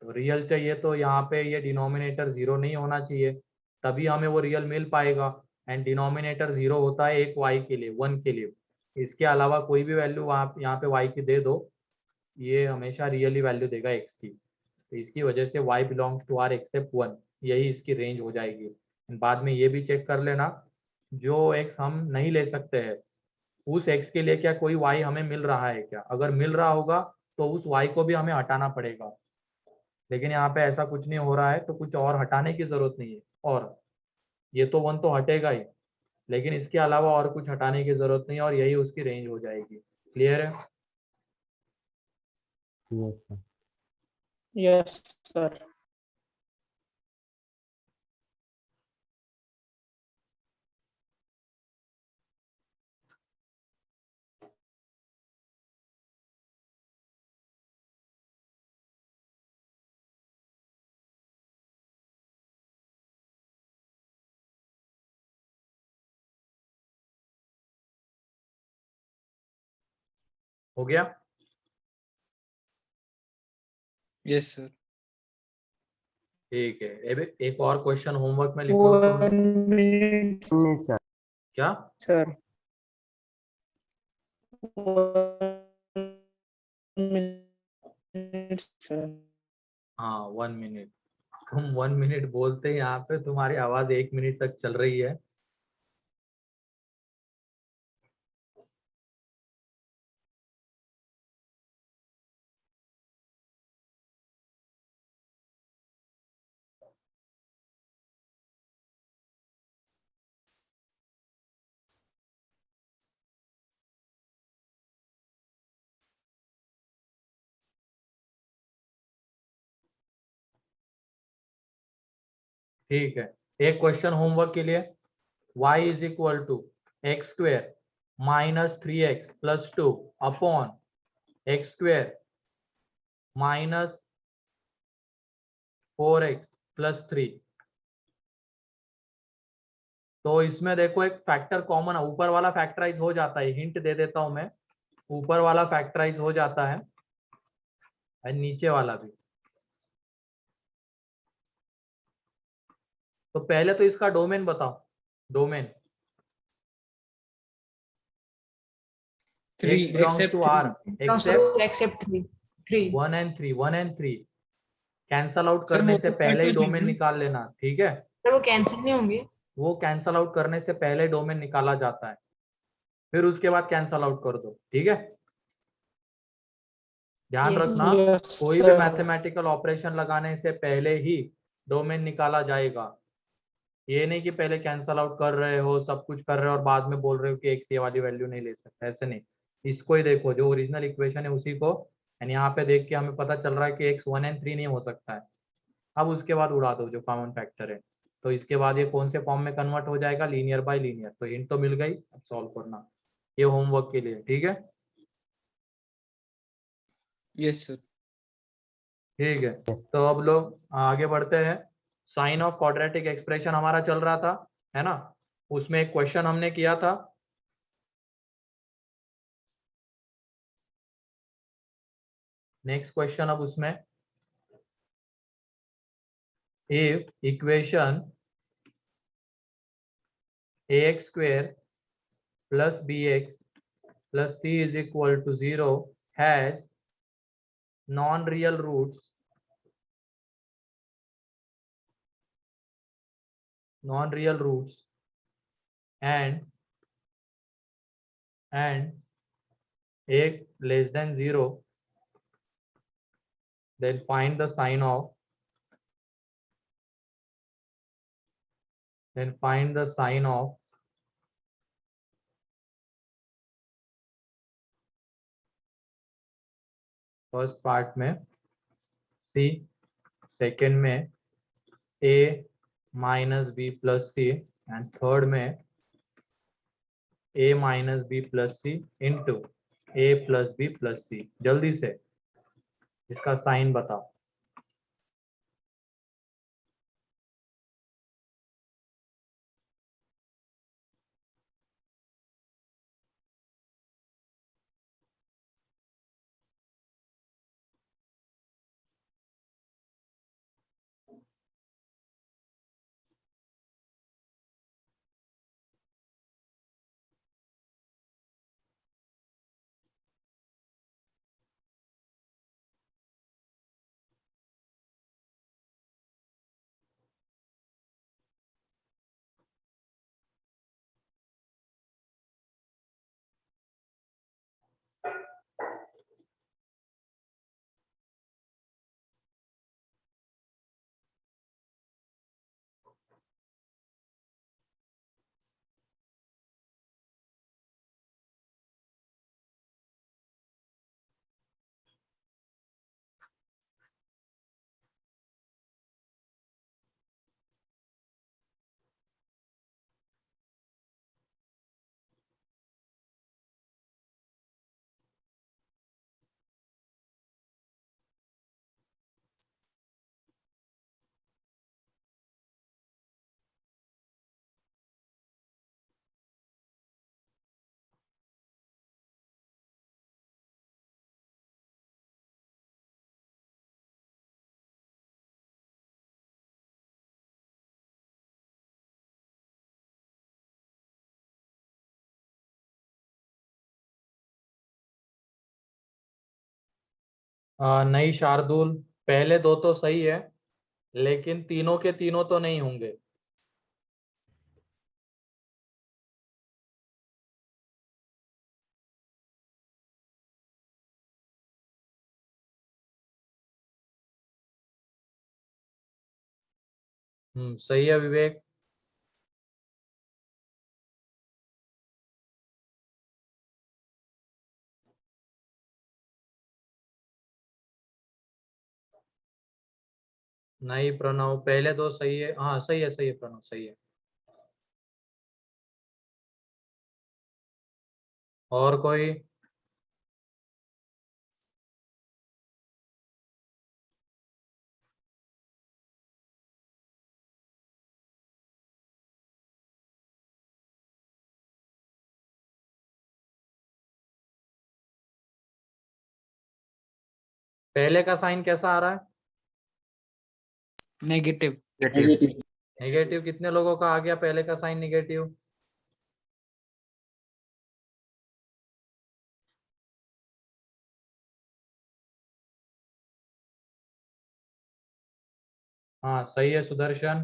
तो रियल चाहिए तो यहाँ पे ये डिनोमिनेटर 0 नहीं होना चाहिए, तभी हमें वो रियल मिल पाएगा। एंड डिनोमिनेटर 0 होता है एक y के लिए, 1 के लिए। इसके अलावा कोई भी वैल्यू वहाँ यहाँ पे y की दे दो, ये हमेशा रियली वैल्यू देगा x की। तो इसकी वजह से y belongs to r except 1, यही इसकी रेंज हो जाएगी। बाद में ये भी चेक कर लेना, जो x हम नहीं ले सकते हैं उस x के लिए क्या कोई y हमें मिल रहा है क्या? अगर मिल रहा होगा तो उस y को भी हमें हटाना पड़ेगा, लेकिन यहाँ पे ऐसा कुछ नहीं हो रहा है, तो कुछ और हटाने की जरूरत नहीं है। और ये तो 1 तो हटेगा ही, लेकिन इसके अलावा और कुछ हटाने की जरूरत नहीं है, और यही उसकी रेंज हो जाएगी। क्लियर है? Yes, sir. Yes, sir. हो गया? Yes sir. ठीक है, एक और क्वेश्चन होमवर्क में लिखो तुम। 1 minute, Yes, sir. क्या? sir. 1 minute, sir. हाँ, 1 मिनट। तुम 1 मिनट बोलते, यहाँ पे तुम्हारी आवाज 1 मिनट तक चल रही है। ठीक है, एक क्वेश्चन होमवर्क के लिए। y is equal to X square minus 3x plus 2 upon X square minus 4x plus 3। तो इसमें देखो एक फैक्टर कॉमन है, ऊपर वाला फैक्टराइज हो जाता है, हिंट दे देता हूं मैं, ऊपर वाला फैक्टराइज हो जाता है और नीचे वाला भी। तो पहले तो इसका डोमेन बताओ, domain. 3 x belongs except to 3। R except except 3 1 and 3 cancel out sir करने वो से तो पहले ही कट हो डोमेन जाएगा। निकाल लेना, ठीक है? तो वो कैंसिल नहीं होंगे। वो कैंसल आउट करने से पहले डोमेन निकाला जाता है, फिर उसके बाद कैंसल आउट कर दो, ठीक है? ध्यान Yes. रखना, Yes, कोई भी sir. मैथमेटिकल ऑपरेशन लगाने से पहले ही डोमेन निकाला जाएगा। ये नहीं कि पहले कैंसल आउट कर रहे हो, सब कुछ कर रहे हो और बाद में बोल रहे हो कि एक्स ये वाली वैल्यू नहीं ले सकते, ऐसे नहीं। इसको ही देखो, जो ओरिजिनल इक्वेशन है उसी को, एंड यहाँ पे देख के हमें पता चल रहा है कि एक्स 1 and 3 नहीं हो सकता है। अब उसके बाद उड़ा दो जो कॉमन फैक्टर है, तो इसके बाद ये कौन से फॉर्म में कन्वर्ट हो जाएगा? Linear bye linear. तो हिंट तो मिल गई, अब सॉल्व करना, ये होमवर्क के लिए, ठीक है? Yes sir. ठीक है, तो अब लोग आगे बढ़ते हैं। साइन ऑफ क्वाड्रेटिक एक्सप्रेशन हमारा चल रहा था, है ना? उसमें एक क्वेश्चन हमने किया था, नेक्स्ट क्वेश्चन अब उसमें, if equation ax square plus bx plus c is equal to 0 has non-real roots, and a less than 0, then find the sign of, first part में c, सेकेंड में a minus b plus c, and third में a minus b plus c into a plus b plus c। जल्दी से इसका sign बताओ। नहीं शार्दुल, पहले दो तो सही है लेकिन तीनों के तीनों तो नहीं होंगे। सही है विवेक। नहीं प्रणव, पहले दो सही है। हाँ सही है प्रणव, सही है। और कोई? पहले का साइन कैसा आ रहा है? नेगेटिव। नेगेटिव। कितने लोगों का आ गया पहले का साइन नेगेटिव? हाँ सही है सुदर्शन।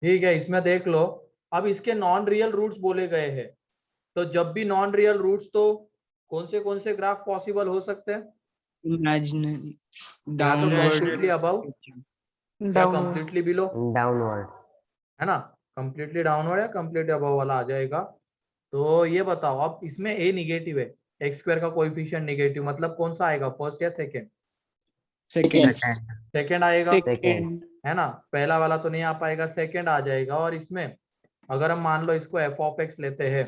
ठीक है, इसमें देख लो। अब इसके नॉन रियल रूट्स बोले गए हैं, तो जब भी नॉन रियल रूट्स, तो कौन से ग्राफ पॉसिबल हो सकते हैं? इमेजिनरी या तो डाउनवर्ड कंप्लीटली अबव या डाउन कंप्लीटली बिलो, डाउनवर्ड। है ना? कंप्लीटली डाउनवर्ड या कंप्लीटली अबव वाला आ जाएगा। तो ये बताओ, अब इसमें ए निगेटिव है, एक्स स्क्वायर का कोएफिशिएंट निगेटिव, मतलब कौन सा आएगा, फर्स्ट या सेकंड? सेकेंड। सेकंड आएगा, सेकेंड है ना? पहला वाला तो नहीं आ पाएगा, सेकंड आ जाएगा। और इसमें अगर हम मान लो इसको एफ ऑफ एक्स लेते हैं,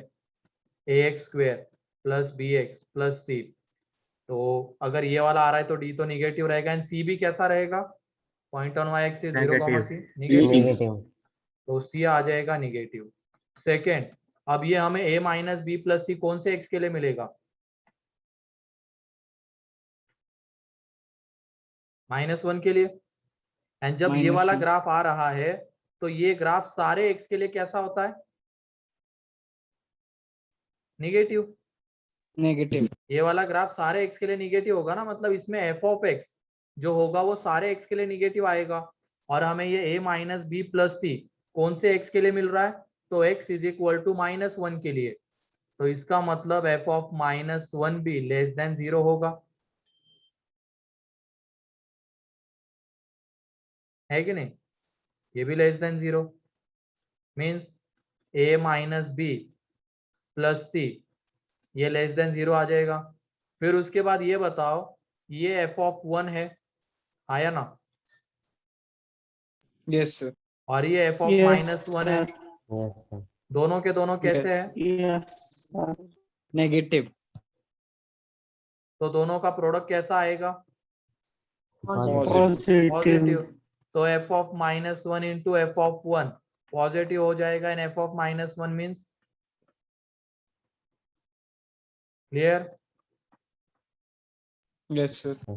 a x square plus B x plus c, तो अगर ये वाला आ रहा है तो डी तो निगेटिव रहेगा, एंड सी भी कैसा रहेगा? Point on Y axis 0, negative, negative. तो सी आ जाएगा निगेटिव। सेकेंड, अब ये हमें a माइनस बी प्लस सी कौन से x के लिए मिलेगा? -1 के लिए। एंड जब ये वाला -1। ग्राफ आ रहा है तो ये ग्राफ सारे x के लिए कैसा होता है? निगेटिव। नेगेटिव। ये वाला ग्राफ सारे x के लिए निगेटिव होगा ना, मतलब इसमें f ऑफ x जो होगा वो सारे x के लिए निगेटिव आएगा। और हमें ये a माइनस बी प्लस सी कौन से x के लिए मिल रहा है? तो x इज इक्वल टू -1 के लिए। तो इसका मतलब f ऑफ -1 भी लेस देन 0 होगा, है कि नहीं? ये भी less than 0, means a minus b plus c ये लेस देन 0 आ जाएगा। फिर उसके बाद ये बताओ, ये f ऑफ 1 है, आया ना? Yes sir. और ये f ऑफ -1 है, यस सर। दोनों के दोनों कैसे हैं? नेगेटिव। तो दोनों का प्रोडक्ट कैसा आएगा? Positive positive. तो f of -1 into F of 1 positive हो जाएगा, and f of -1 means clear? Yes sir.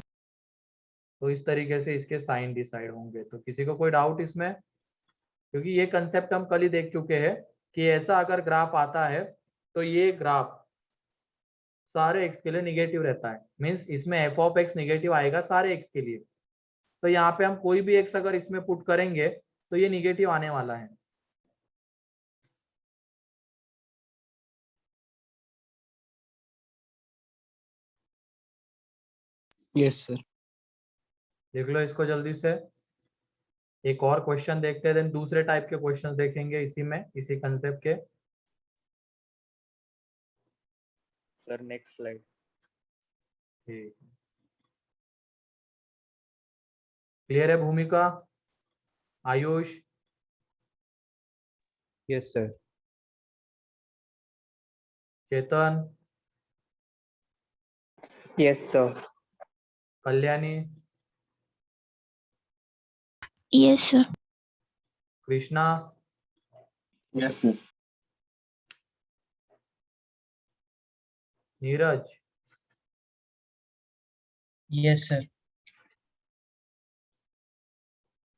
तो इस तरीके से इसके साइन डिसाइड होंगे। तो किसी को कोई डाउट इसमें? क्योंकि ये कंसेप्ट हम कल ही देख चुके हैं कि ऐसा अगर ग्राफ आता है तो ये ग्राफ सारे x के लिए निगेटिव रहता है, मीन्स इसमें f ऑफ x निगेटिव आएगा सारे x के लिए। तो यहाँ पे हम कोई भी x अगर इसमें पुट करेंगे तो ये निगेटिव आने वाला है। Yes sir. देख लो इसको जल्दी से। एक और क्वेश्चन देखते हैं, देन दूसरे टाइप के क्वेश्चन देखेंगे इसी में, इसी कंसेप्ट के। Sir next slide. ठीक, क्लियर है Bhumika? Ayush? Yes sir. Chetan? Yes sir. Kalyani? Yes, sir. Krishna? Yes sir. Neeraj? Yes sir.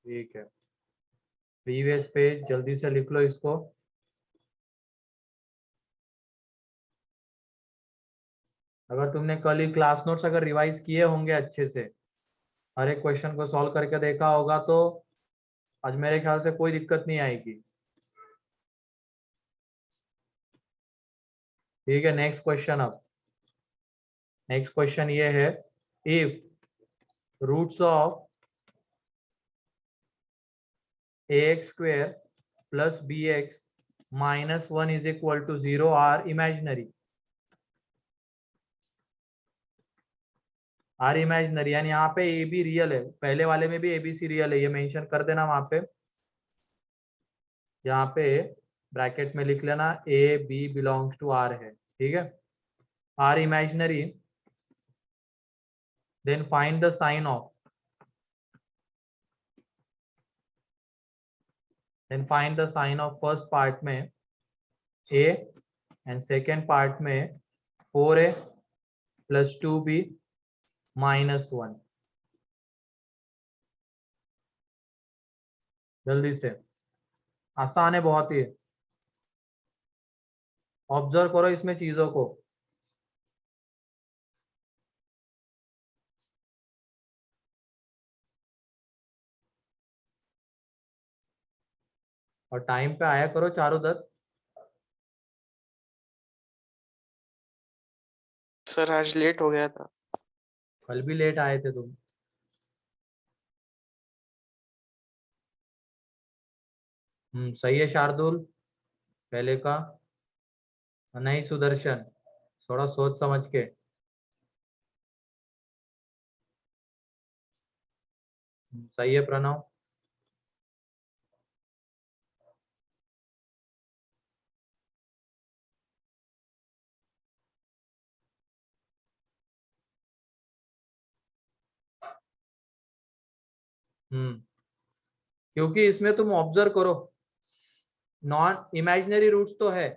ठीक है, प्रीवियस पेज जल्दी से लिख लो इसको। अगर तुमने कल ही क्लास नोट्स अगर रिवाइज किए होंगे अच्छे से, हर एक क्वेश्चन को सॉल्व करके देखा होगा, तो आज मेरे ख्याल से कोई दिक्कत नहीं आएगी। ठीक है, नेक्स्ट क्वेश्चन। अब नेक्स्ट क्वेश्चन ये है, if roots of ax square plus bx minus 1 is equal to 0 are imaginary। Are imaginary यानी यहाँ पे ए बी रियल है, पहले वाले में भी ए बी सी रियल है, ये मेंशन कर देना वहां पे, यहाँ पे ब्रैकेट में लिख लेना A B belongs to R है। ठीक है, are imaginary, then find the sign of, then find the sign of first part में ए एंड सेकेंड पार्ट में 4a प्लस 2b माइनस 1। जल्दी से, आसान है बहुत ही, ऑब्जर्व करो इसमें चीजों को। और टाइम पे आया करो चारुदत्त। सर आज लेट हो गया था। कल भी लेट आए थे तुम। सही है शार्दुल, पहले का नहीं, सुदर्शन थोड़ा सोच समझ के। सही है प्रणव। क्योंकि इसमें तुम ऑब्जर्व करो, नॉन इमेजिनरी रूट्स तो है,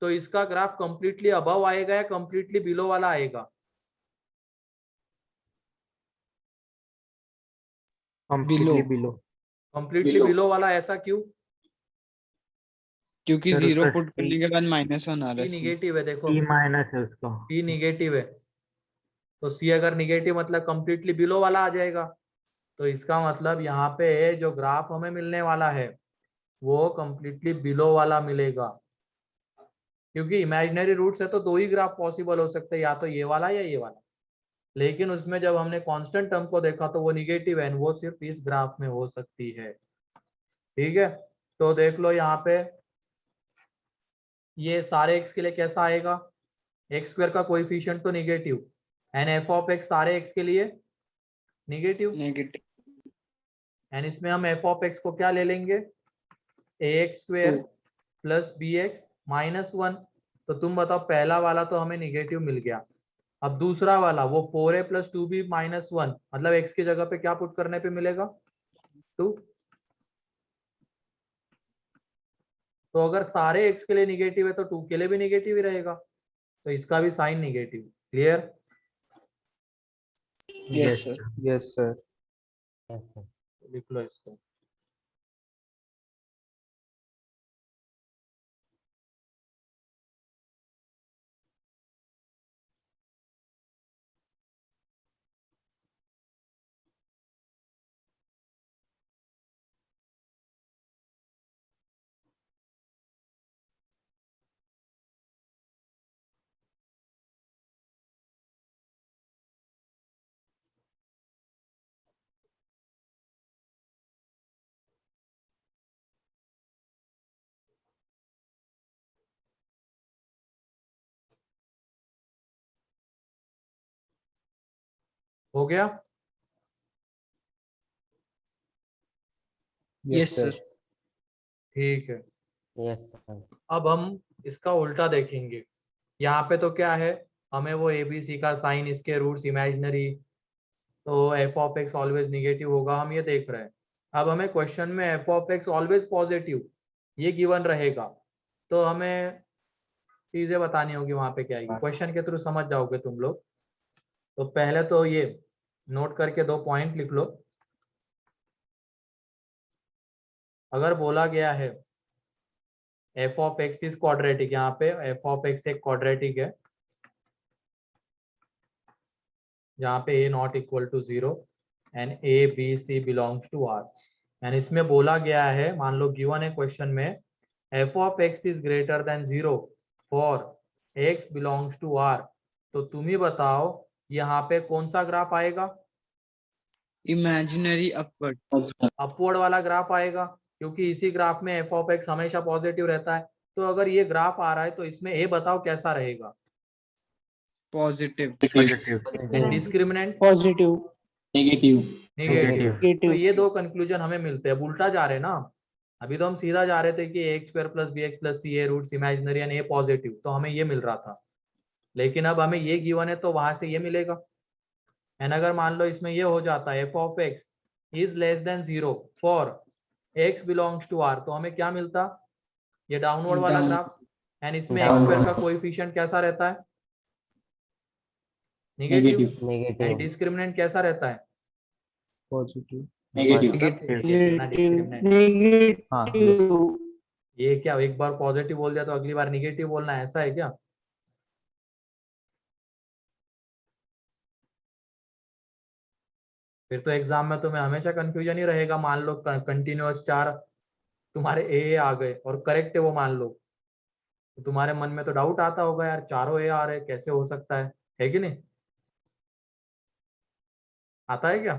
तो इसका ग्राफ कंप्लीटली अबव आएगा या कंप्लीटली बिलो वाला आएगा? Completely below. कंप्लीटली बिलो वाला, ऐसा क्यों? क्योंकि सर, जीरो उसका पुट करने के बाद -1 आ रहा सी है। निगेटिव है, देखो सी माइनस है उसका। सी निगेटिव है, तो सी अगर निगेटिव मतलब कंप्लीटली बिलो वाला आ जाएगा, तो इसका मतलब यहाँ पे जो ग्राफ हमें मिलने वाला है वो कंप्लीटली बिलो वाला मिलेगा। क्योंकि इमेजिनरी रूट्स है तो दो ही ग्राफ पॉसिबल हो सकते हैं, या तो ये वाला या ये वाला, लेकिन उसमें जब हमने कांस्टेंट टर्म को देखा तो वो निगेटिव है, वो सिर्फ इस ग्राफ में हो सकती है। ठीक है, तो देख लो यहाँ पे ये सारे x के लिए कैसा आएगा, एक्स स्क्वायर का कोएफिशिएंट तो negative, and F of x सारे x के लिए निगेटिव, एंड इसमें हम एफ ऑफ एक्स को क्या ले लेंगे, ax square plus B X minus 1। तो तुम बताओ, पहला वाला तो हमें निगेटिव मिल गया, अब दूसरा वाला वो 4a प्लस 2b माइनस 1, मतलब x की जगह पे क्या पुट करने पे मिलेगा, 2। तो अगर सारे x के लिए निगेटिव है तो 2 के लिए भी निगेटिव ही रहेगा, तो इसका भी sign negative. Clear? Yes sir. Yes, sir. Yes, sir. लिख लो इसको। हो गया? Yes sir. ठीक है, Yes, sir. अब हम इसका उल्टा देखेंगे। यहाँ पे तो क्या है, हमें वो ABC का साइन, इसके रूट्स इमेजिनरी, तो F of x always negative होगा, हम ये देख रहे हैं। अब हमें क्वेश्चन में F of x always positive ये गिवन रहेगा, तो हमें चीजें बतानी होगी वहां पे क्या आएगी, क्वेश्चन के थ्रू समझ जाओगे तुम लोग। तो पहले तो ये नोट करके 2 पॉइंट लिख लो। अगर बोला गया है F of X is quadratic, यहाँ पे एफ ऑफ एक्स एक क्वाड्रेटिक है, जहाँ पे a not equal to 0 and a b c belongs to r। And इसमें बोला गया है, मान लो गिवन है क्वेश्चन में, f of x is greater than 0 for x belongs to r। तो तुम ही बताओ यहाँ पे कौन सा ग्राफ आएगा? Imaginary upward. अपवर्ड वाला ग्राफ आएगा, क्योंकि इसी ग्राफ में f ऑफ x हमेशा पॉजिटिव रहता है। तो अगर ये ग्राफ आ रहा है तो इसमें a बताओ कैसा रहेगा? Positive. Discriminant positive, negative. Negative. तो ये दो कंक्लूजन हमें मिलते हैं। अब उल्टा जा रहे हैं ना, अभी तो हम सीधा जा रहे थे कि a square plus B x plus C a roots imaginary and a positive, तो हमें ये मिल रहा था। लेकिन अब हमें ये गिवन है तो वहां से ये मिलेगा। एंड अगर मान लो इसमें ये हो जाता है f of x is less than 0 for x belongs to r, तो हमें क्या मिलता? ये डाउनवर्ड वाला Down- ग्राफ। एंड इसमें x स्क्वायर का कोएफिशिएंट कैसा रहता है? नेगेटिव। And negative. डिस्क्रिमिनेंट कैसा रहता है? Positive, discriminant. हाँ, ये क्या एक बार पॉजिटिव बोल दिया तो अगली बार निगेटिव बोलना है, ऐसा है क्या? फिर तो एग्जाम में तुम्हें हमेशा कंफ्यूजन ही रहेगा। मान लो कंटिन्यूअस 4 तुम्हारे ए आ गए और करेक्ट है वो, मान लो, तो तुम्हारे मन में तो डाउट आता होगा, यार चारों ए आ रहे, कैसे हो सकता है कि नहीं? आता है क्या?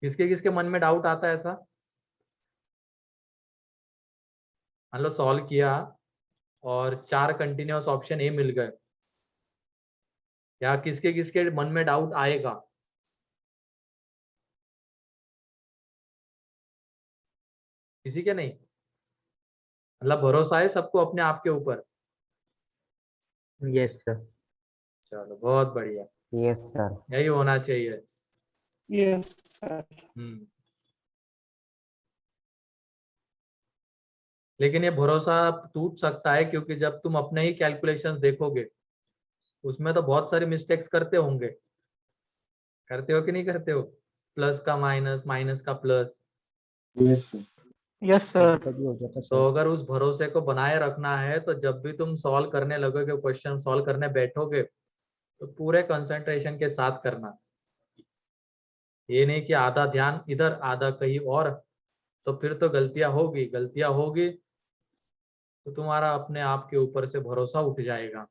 किसके किसके मन में डाउट आता है ऐसा? मान लो सॉल्व किया और 4 कंटिन्यूअस ऑप्शन ए मिल गए, या किसके किसके मन में डाउट आएगा? किसी के नहीं? मतलब भरोसा है सबको अपने आप के ऊपर? Yes sir. चलो बहुत बढ़िया, यस सर। यही होना चाहिए। Yes sir. लेकिन ये भरोसा टूट सकता है, क्योंकि जब तुम अपने ही कैलकुलेशंस देखोगे उसमें तो बहुत सारी मिस्टेक्स करते होंगे। करते हो कि नहीं करते हो? प्लस का माइनस, माइनस का plus. Yes sir. Yes sir. कभी हो जाता तो सर। अगर उस भरोसे को बनाए रखना है तो जब भी तुम सॉल्व करने लगोगे, क्वेश्चन सॉल्व करने बैठोगे, तो पूरे कंसंट्रेशन के साथ करना। ये नहीं कि आधा ध्यान इधर आधा कहीं और, तो फिर तो गलतियां होगी तो तुम्हारा अपने आप के ऊपर से भरोसा उठ जाएगा,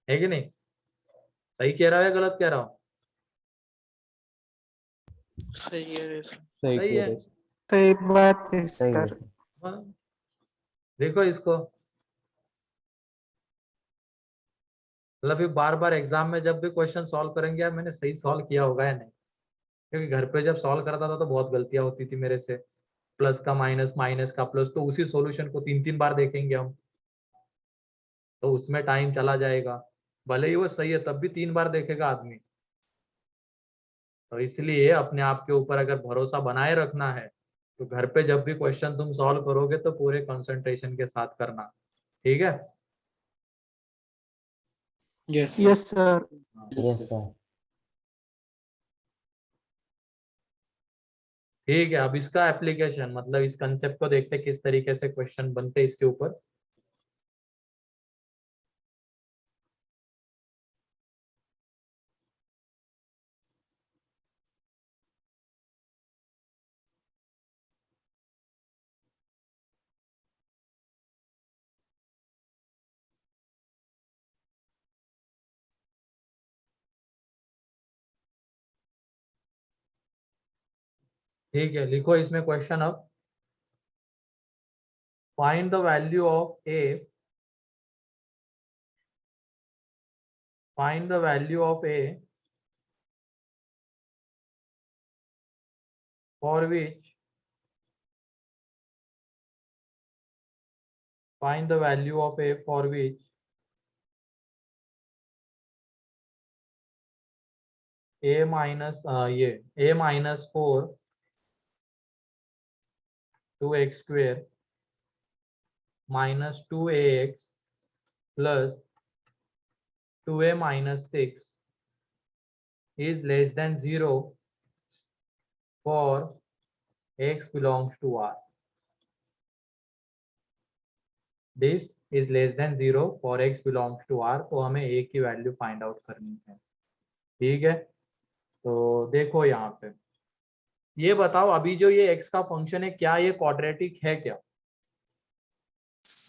है कि नहीं? सही कह रहा है या गलत कह रहा हूँ? सही है सर। सही है। सही बात है सही है सर। सर। देखो इसको, मतलब ये बार बार एग्जाम में जब भी क्वेश्चन सॉल्व करेंगे, यार मैंने सही सॉल्व किया होगा या नहीं, क्योंकि घर पे जब सॉल्व करता था तो बहुत गलतियां होती थी मेरे से। प्लस का माइनस, माइनस का प्लस, तो उसी सॉल्यूशन को 3-3 बार देखेंगे हम, तो उसमें टाइम चला जाएगा। भले ही वो सही है तब भी 3 बार देखेगा आदमी। तो इसलिए अपने आप के ऊपर अगर भरोसा बनाए रखना है तो घर पे जब भी क्वेश्चन तुम सॉल्व करोगे तो पूरे कंसंट्रेशन के साथ करना, ठीक है? Yes yes sir. Yes sir. ठीक है, अब इसका एप्लीकेशन, मतलब इस कंसेप्ट को देखते हैं किस तरीके से क्वेश्चन बनते हैं इसके ऊपर। ठीक है, लिखो इसमें क्वेश्चन। अब find the value of A, find the value of A for which, find the value of a for which a minus ये a minus 4 2x square minus 2ax plus 2a minus 6 is less than 0 for x belongs to R. This is less than 0 for x belongs to R। तो हमें a की value find out करनी है। ठीक है, तो देखो यहाँ पे ये बताओ अभी जो ये x का फंक्शन है क्या ये क्वाड्रेटिक है क्या?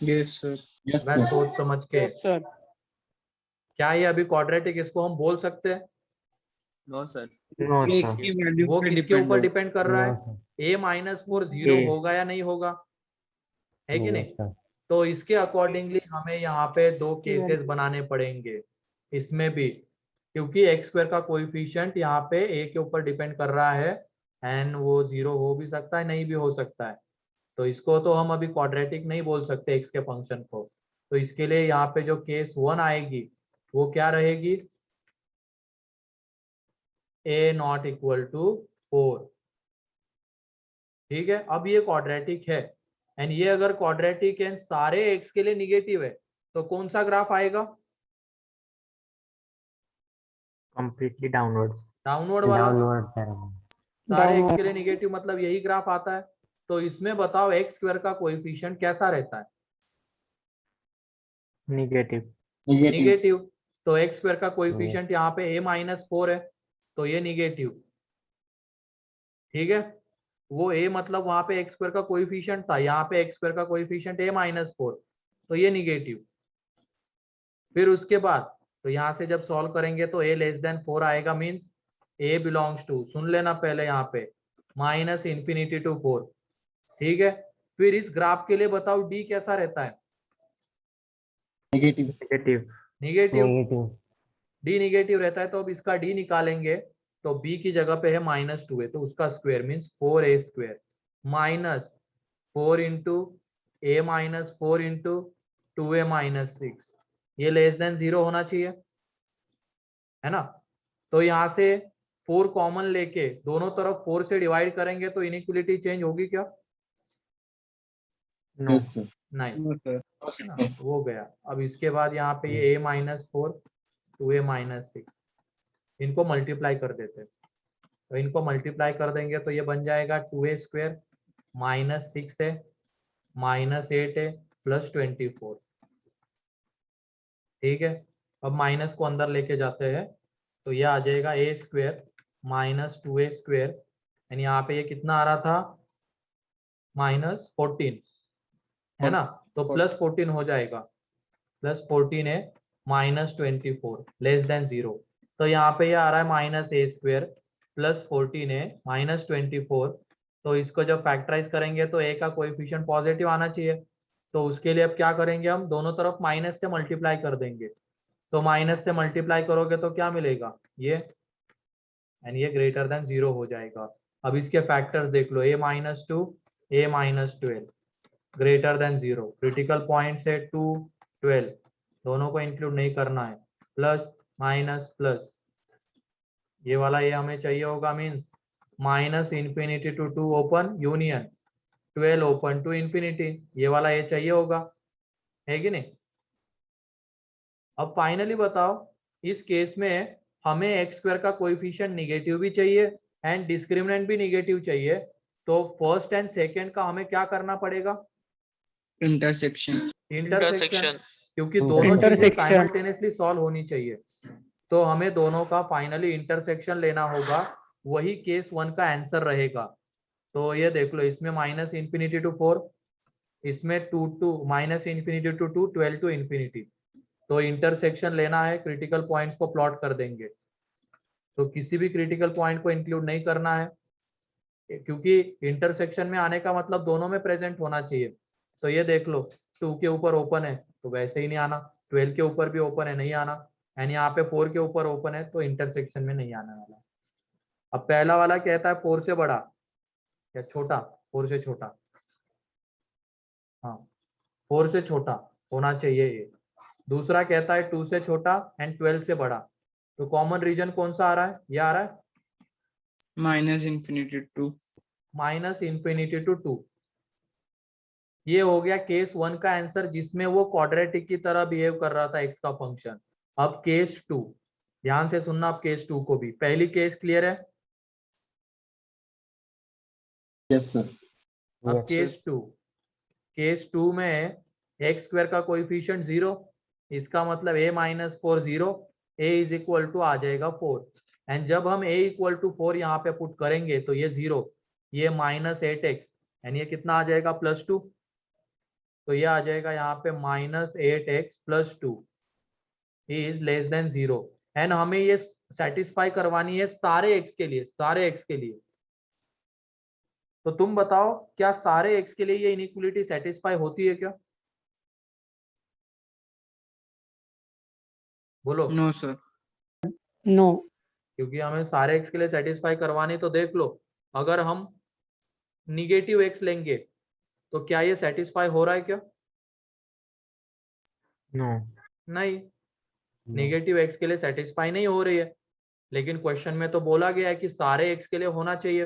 Yes sir. मैं सोच समझ के यस सर। क्या ये अभी क्वाड्रेटिक इसको हम बोल सकते हैं? No sir. नो एक सर। की वैल्यू वो पे किसके डिपेंड ऊपर हो। डिपेंड कर रहा No, है? sir. a-4 0 A। होगा या नहीं होगा, है कि नहीं? Yes, sir. तो इसके अकॉर्डिंगली हमें यहाँ पे दो केसेस बनाने पड़ेंगे इसमें भी, क्योंकि x² का कोएफिशिएंट यहाँ पे a के ऊपर डिपेंड कर रहा है एंड वो 0 हो भी सकता है नहीं भी हो सकता है। तो इसको तो हम अभी क्वाड्रेटिक नहीं बोल सकते x के फंक्शन को। तो इसके लिए यहाँ पे जो केस 1 आएगी वो क्या रहेगी? a ≠ 4। ठीक है, अब ये क्वाड्रेटिक है एंड ये अगर क्वाड्रेटिक एंड सारे x के लिए निगेटिव है तो कौन सा ग्राफ आएगा? Completely downward. डाउनवर्ड वाला। Downward parameter. सारे x के लिए निगेटिव मतलब यही ग्राफ आता है। तो इसमें बताओ x² का कोएफिशिएंट कैसा रहता है? निगेटिव। निगेटिव। तो x² का कोएफिशिएंट यहाँ पे a-4 है तो ये निगेटिव। ठीक है, वो a मतलब वहां पे x² का कोएफिशिएंट था, यहाँ पे x² का कोएफिशिएंट a-4 तो ये निगेटिव। फिर उसके बाद तो यहाँ से जब सॉल्व करेंगे तो a लेस देन 4 आएगा, मींस a बिलोंग्स टू, सुन लेना पहले यहाँ पे, -∞ to 4। ठीक है, फिर इस ग्राफ के लिए बताओ d कैसा रहता है? Negative. Negative. Negative. d negative रहता है तो अब इसका d निकालेंगे तो b की जगह पे है -2 है तो उसका square means 4a² -4 into a-4 into 2a-6, ये लेस देन 0 होना चाहिए, है ना? तो यहाँ से 4 कॉमन लेके दोनों तरफ 4 से डिवाइड करेंगे तो इनइक्वालिटी चेंज होगी क्या? नो। नहीं, हो गया। अब इसके बाद यहाँ पे ये a-4 2a-6 इनको मल्टीप्लाई कर देते हैं। तो इनको मल्टीप्लाई कर देंगे तो ये बन जाएगा 2a² -6a -8a +24। ठीक है, अब माइनस को अंदर लेके जाते हैं तो ये आ जाएगा a² -2a² यानी यहाँ पे ये कितना आ रहा था? -14, है ना? तो +14 हो जाएगा, +14 है -24 लेस देन 0। तो यहाँ पे ये आ रहा है -a² +14 है -24। तो इसको जब फैक्टराइज करेंगे तो a का कोएफिशिएंट पॉजिटिव आना चाहिए। तो उसके लिए अब क्या करेंगे, हम दोनों तरफ माइनस से मल्टीप्लाई कर देंगे। तो माइनस से मल्टीप्लाई करोगे तो क्या मिलेगा? ये, एंड ये ग्रेटर देन 0 हो जाएगा। अब इसके फैक्टर्स देख लो, a-2 a-12 greater than 0, critical point से 2 12 दोनों को इंक्लूड नहीं करना है, प्लस माइनस प्लस, ये वाला ये हमें चाहिए होगा, means -∞ to 2 open union 12 open to infinity, ये वाला ये चाहिए होगा, है कि नहीं? अब फाइनली बताओ इस केस में हमें x² का कोएफिशिएंट निगेटिव भी चाहिए एंड डिस्क्रिमिनेंट भी निगेटिव चाहिए। तो फर्स्ट एंड सेकंड का हमें क्या करना पड़ेगा? इंटरसेक्शन। इंटरसेक्शन, क्योंकि दोनों चीजें साइमल्टेनियसली सॉल्व होनी चाहिए। तो हमें दोनों का फाइनली इंटरसेक्शन लेना होगा, वही केस 1 का आंसर रहेगा। तो ये देख लो, इसमें -∞ to 4, इसमें 2 to -∞ to 2 12 to इंफिनिटी। तो इंटरसेक्शन लेना है, क्रिटिकल पॉइंट्स को प्लॉट कर देंगे। तो किसी भी क्रिटिकल पॉइंट को इंक्लूड नहीं करना है, क्योंकि इंटरसेक्शन में आने का मतलब दोनों में प्रेजेंट होना चाहिए। तो ये देख लो, 2 के ऊपर ओपन है तो वैसे ही नहीं आना, 12 के ऊपर भी ओपन है नहीं आना, एंड यहाँ पे 4 के ऊपर ओपन है तो इंटरसेक्शन में नहीं आने वाला। अब पहला वाला कहता है 4 से बड़ा या छोटा, 4 से छोटा, हाँ 4 से छोटा होना चाहिए ये। दूसरा कहता है 2 से छोटा एंड 12 से बड़ा। तो कॉमन रीजन कौन सा आ रहा है? ये आ रहा है -∞ to 2। ये हो गया केस 1 का आंसर, जिसमें वो क्वाड्रेटिक की तरह बिहेव कर रहा था x का फंक्शन। अब केस 2, ध्यान से सुनना, अब केस 2 को भी। पहली केस क्लियर है? Yes sir. अब Yes. केस 2 में एक्स स्क्वायर का कोएफिशिएंट 0, इसका मतलब a minus 4 0, a is equal to आ जाएगा 4। एंड जब हम a इक्वल टू 4 यहाँ पे पुट करेंगे तो ये 0, ये माइनस 8x, एंड ये कितना आ जाएगा +2, तो ये आ जाएगा यहाँ पे -8x + 2 is less than 0। And हमें ये सेटिस्फाई करवानी है सारे x के लिए, सारे x के लिए। तो तुम बताओ क्या सारे x के लिए ये इनइक्वालिटी सेटिस्फाई होती है क्या? बोलो। No sir. नो। क्योंकि हमें सारे x के लिए सेटिस्फाई करवानी, तो देख लो अगर हम निगेटिव x लेंगे तो क्या ये सेटिस्फाई हो रहा है क्या? नो। नहीं, नेगेटिव x के लिए सेटिस्फाई नहीं हो रही है, लेकिन क्वेश्चन में तो बोला गया है कि सारे x के लिए होना चाहिए।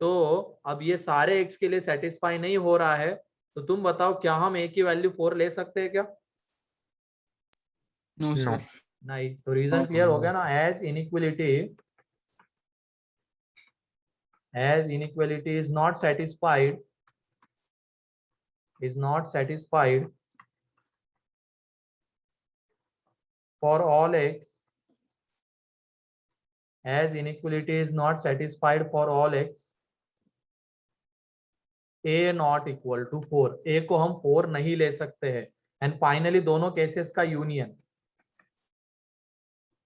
तो अब ये सारे x के लिए सेटिस्फाई नहीं हो रहा है, तो तुम बताओ क्या हम a की वैल्यू 4 ले सकते हैं क्या? No no. सर। नहीं। तो रीजन क्लियर हो गया ना। As inequality is not satisfied for all x, as inequality is not satisfied for all x, a not equal to 4, a को हम 4 नहीं ले सकते हैं। एंड फाइनली दोनों केसेस का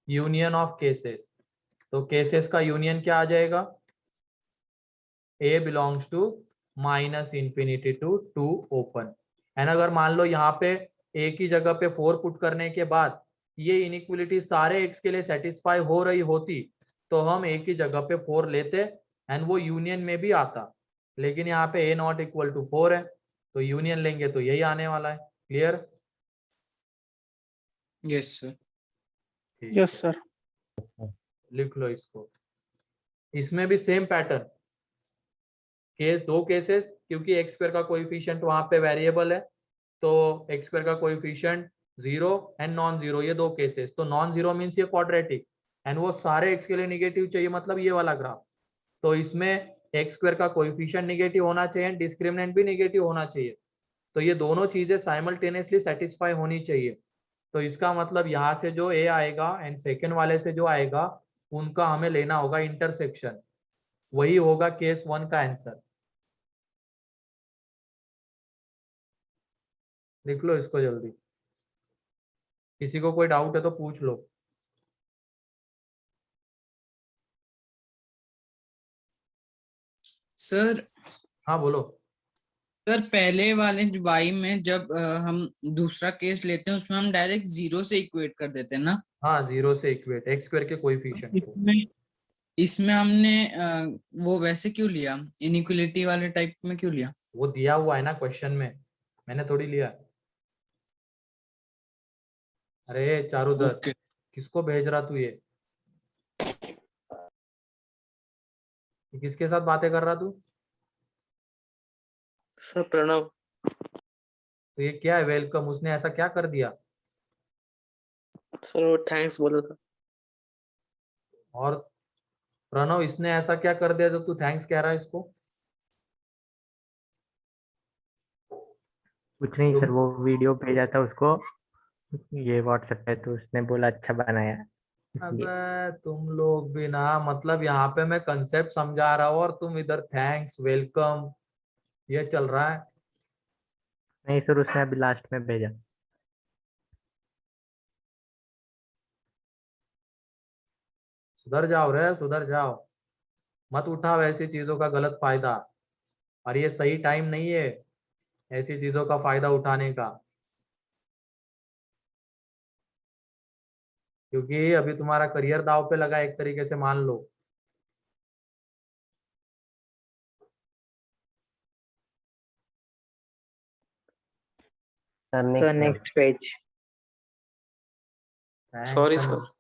यूनियन ऑफ केसेस, तो केसेस का यूनियन क्या आ जाएगा? a belongs to -∞ to 2 open. And अगर मान लो यहाँ पे a की जगह पे 4 पुट करने के बाद ये इनइक्वालिटी सारे x के लिए सेटिस्फाई हो रही होती, तो हम a की जगह पे 4 लेते एंड वो यूनियन में भी आता। लेकिन यहाँ पे a नॉट इक्वल टू 4 है, तो यूनियन लेंगे तो यही आने वाला है। Clear? Yes sir. Yes sir. लिख लो इसको। इसमें भी सेम पैटर्न, दो केसेस, क्योंकि एक्स स्क्वायर का कोएफिशिएंट वहां पे वेरिएबल है, तो एक्स स्क्वायर का कोएफिशिएंट 0 एंड नॉन जीरो, ये दो केसेस। तो नॉन जीरो मीन्स ये क्वाड्रेटिक, एंड वो सारे एक्स के लिए निगेटिव चाहिए, मतलब ये वाला ग्राफ। तो इसमें एक्स स्क्वायर का कोएफिशिएंट निगेटिव होना चाहिए, डिस्क्रिमिनेंट भी निगेटिव होना चाहिए। तो ये दोनों चीजें साइमल्टेनियसली सेटिस्फाई होनी चाहिए। तो इसका मतलब यहाँ से जो ए आएगा एंड सेकेंड वाले से जो आएगा, उनका हमें लेना होगा इंटरसेक्शन। वही होगा केस 1 का आंसर। लिख लो इसको जल्दी, किसी को कोई डाउट है तो पूछ लो। सर हाँ बोलो। सर पहले वाले y में जब हम दूसरा केस लेते हैं उसमें हम डायरेक्ट 0 से इक्वेट कर देते हैं ना। हाँ, 0 से इक्वेट एक्स स्क्वायर के कोएफिशिएंट को। इसमें हमने वो वैसे क्यों लिया, इनइक्वालिटी वाले टाइप में क्यों लिया? वो दिया हुआ है ना क्वेश्चन में, मैंने थोड़ी लिया। अरे चारुदत्त, ओके। किसको भेज रहा तू? ये किसके साथ बातें कर रहा तू? सर प्रणव। तो ये क्या है वेलकम? उसने ऐसा क्या कर दिया? सर वो थैंक्स बोला था। और प्रणव, इसने ऐसा क्या कर दिया जो तू थैंक्स कह रहा है इसको? कुछ नहीं सर, तुम वो वीडियो भेजा था उसको ये व्हाट्सएप पे, तो उसने बोला अच्छा बनाया इसलिए। अबे तुम लोग भी ना, मतलब यहाँ पे मैं कंसेप्ट समझा रहा हूँ और तुम इधर थैंक्स वेलकम ये चल रहा है। नहीं सर, उसने अभी लास्ट में भेजा। सुधर जाओ रे, सुधर जाओ, मत उठाओ ऐसी चीजों का गलत फायदा। और ये सही टाइम नहीं है ऐसी चीजों का फायदा उठाने का, क्योंकि अभी तुम्हारा करियर दाव पे लगा एक तरीके से, मान लो। Sir sir next next page. Sorry Thanks. Sir.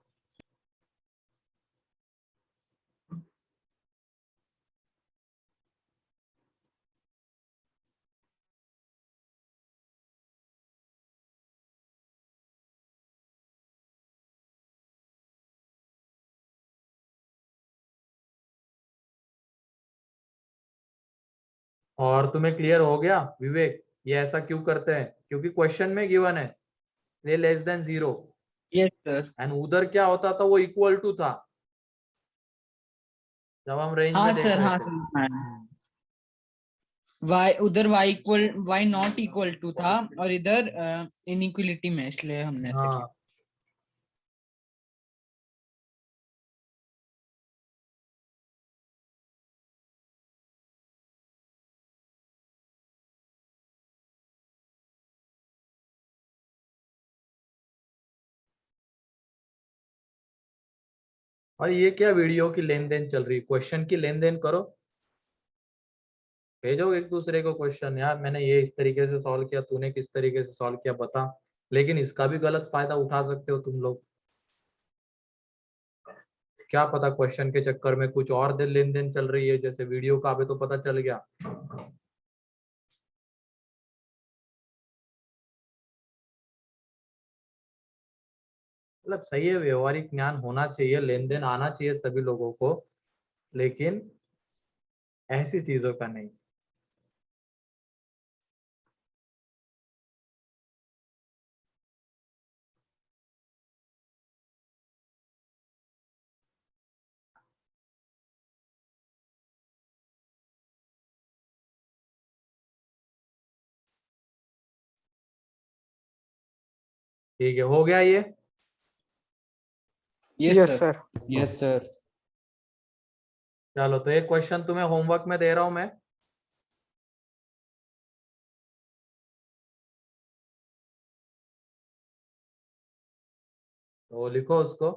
और तुम्हें क्लियर हो गया विवेक? ये ऐसा क्यों करते हैं? क्योंकि क्वेश्चन में गिवन है ये less than 0 yes sir. And उधर क्या होता था, वो इक्वल टू था जब हम रेंज हाँ में देख सर, रहे हाँ थे। सर। y उधर y नॉट इक्वल टू था और इधर इनइक्वलिटी में, इसलिए हमने ऐसा किया। हाँ और ये क्या वीडियो की लेन देन चल रही, क्वेश्चन की लेन देन करो, भेजो एक दूसरे को क्वेश्चन, यार मैंने ये इस तरीके से सॉल्व किया, तूने किस तरीके से सॉल्व किया बता। लेकिन इसका भी गलत फायदा उठा सकते हो तुम लोग, क्या पता क्वेश्चन के चक्कर में कुछ और लेन देन चल रही है, जैसे वीडियो का अभी तो पता चल गया। मतलब सही है, व्यवहारिक ज्ञान होना चाहिए, लेन देन आना चाहिए सभी लोगों को, लेकिन ऐसी चीजों का नहीं। ठीक है, हो गया ये। Yes yes sir. Sir. Yes sir. चलो तो एक क्वेश्चन तुम्हें होमवर्क में दे रहा हूं मैं, तो लिखो उसको।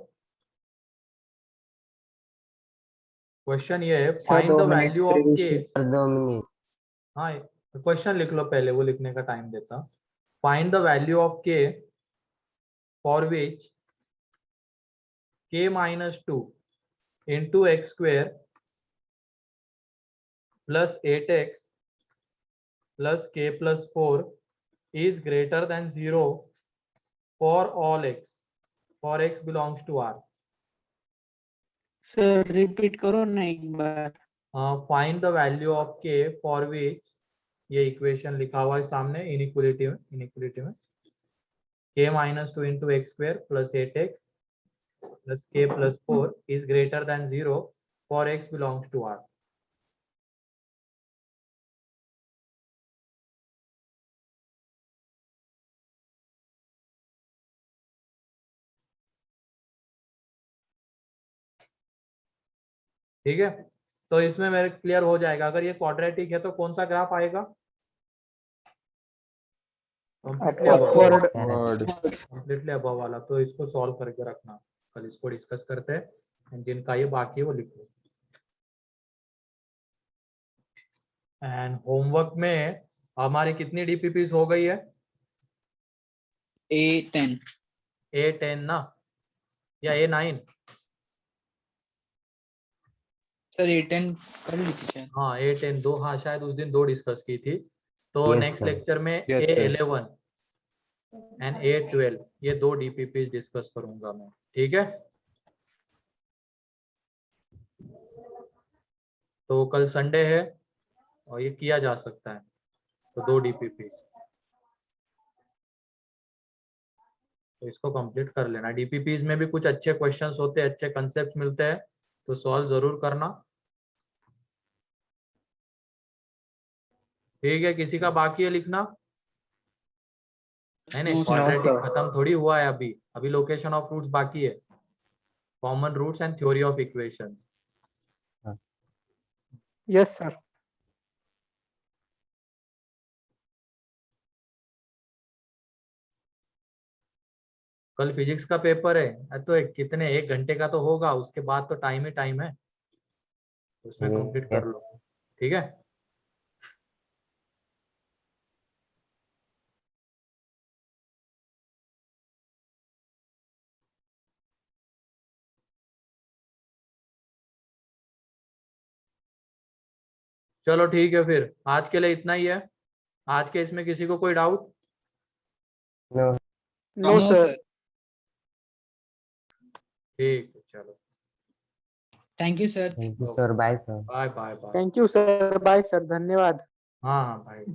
क्वेश्चन ये है, sir find 2 the minute value of k. Sir 2 minute. हाँ क्वेश्चन लिख लो पहले, वो लिखने का टाइम देता। Find the value of k for which k minus 2 into x square plus 8x plus k plus 4 is greater than 0 for all x, for x belongs to R. Sir repeat करो ना एक बार। Find the value of k for which, ये equation लिखा हुआ है सामने inequality में k minus 2 into x square plus 8x plus k plus 4 is greater than 0 for x belongs to R. ठीक है, तो इसमें मेरे क्लियर हो जाएगा। अगर ये क्वाड्रेटिक है तो कौन सा ग्राफ आएगा? अपवर्ड। कंप्लीटली अबव वाला, तो इसको सॉल्व करके रखना, कल इसको डिस्कस करते हैं। जिनका ये बाकी है वो लिखो। एंड होमवर्क में हमारी कितनी डीपीपीस हो गई है? A10 A10 ना, या A9? सर, A10 कर ली थी शायद। हाँ A10 दो, हाँ शायद उस दिन 2 डिस्कस की थी। तो Yes, नेक्स्ट sir. लेक्चर में A11 एंड A12 ये 2 डीपीपीस डिस्कस करूंगा मैं, ठीक है। तो कल संडे है और ये किया जा सकता है, तो 2 डीपीपीस, तो इसको कंप्लीट कर लेना। डीपीपीस में भी कुछ अच्छे क्वेश्चंस होते हैं, अच्छे कंसेप्ट मिलते हैं, तो सॉल्व जरूर करना, ठीक है। किसी का बाकी है लिखना? नहीं, क्वाड्रेटिक खत्म थोड़ी हुआ है अभी, अभी लोकेशन ऑफ रूट्स बाकी है, common roots and theory of equation. Yes sir. कल फिजिक्स का पेपर है, तो कितने 1 घंटे का तो होगा, उसके बाद तो टाइम ही टाइम है, उसमें कंप्लीट कर Yes. लो, ठीक है। चलो ठीक है, फिर आज के लिए इतना ही है। आज के इसमें किसी को कोई doubt? No. No no sir. Sir. ठीक है, चलो thank you sir. Thank you, sir. Bye, sir. Bye bye bye. Thank you sir. Bye sir. धन्यवाद। हाँ भाई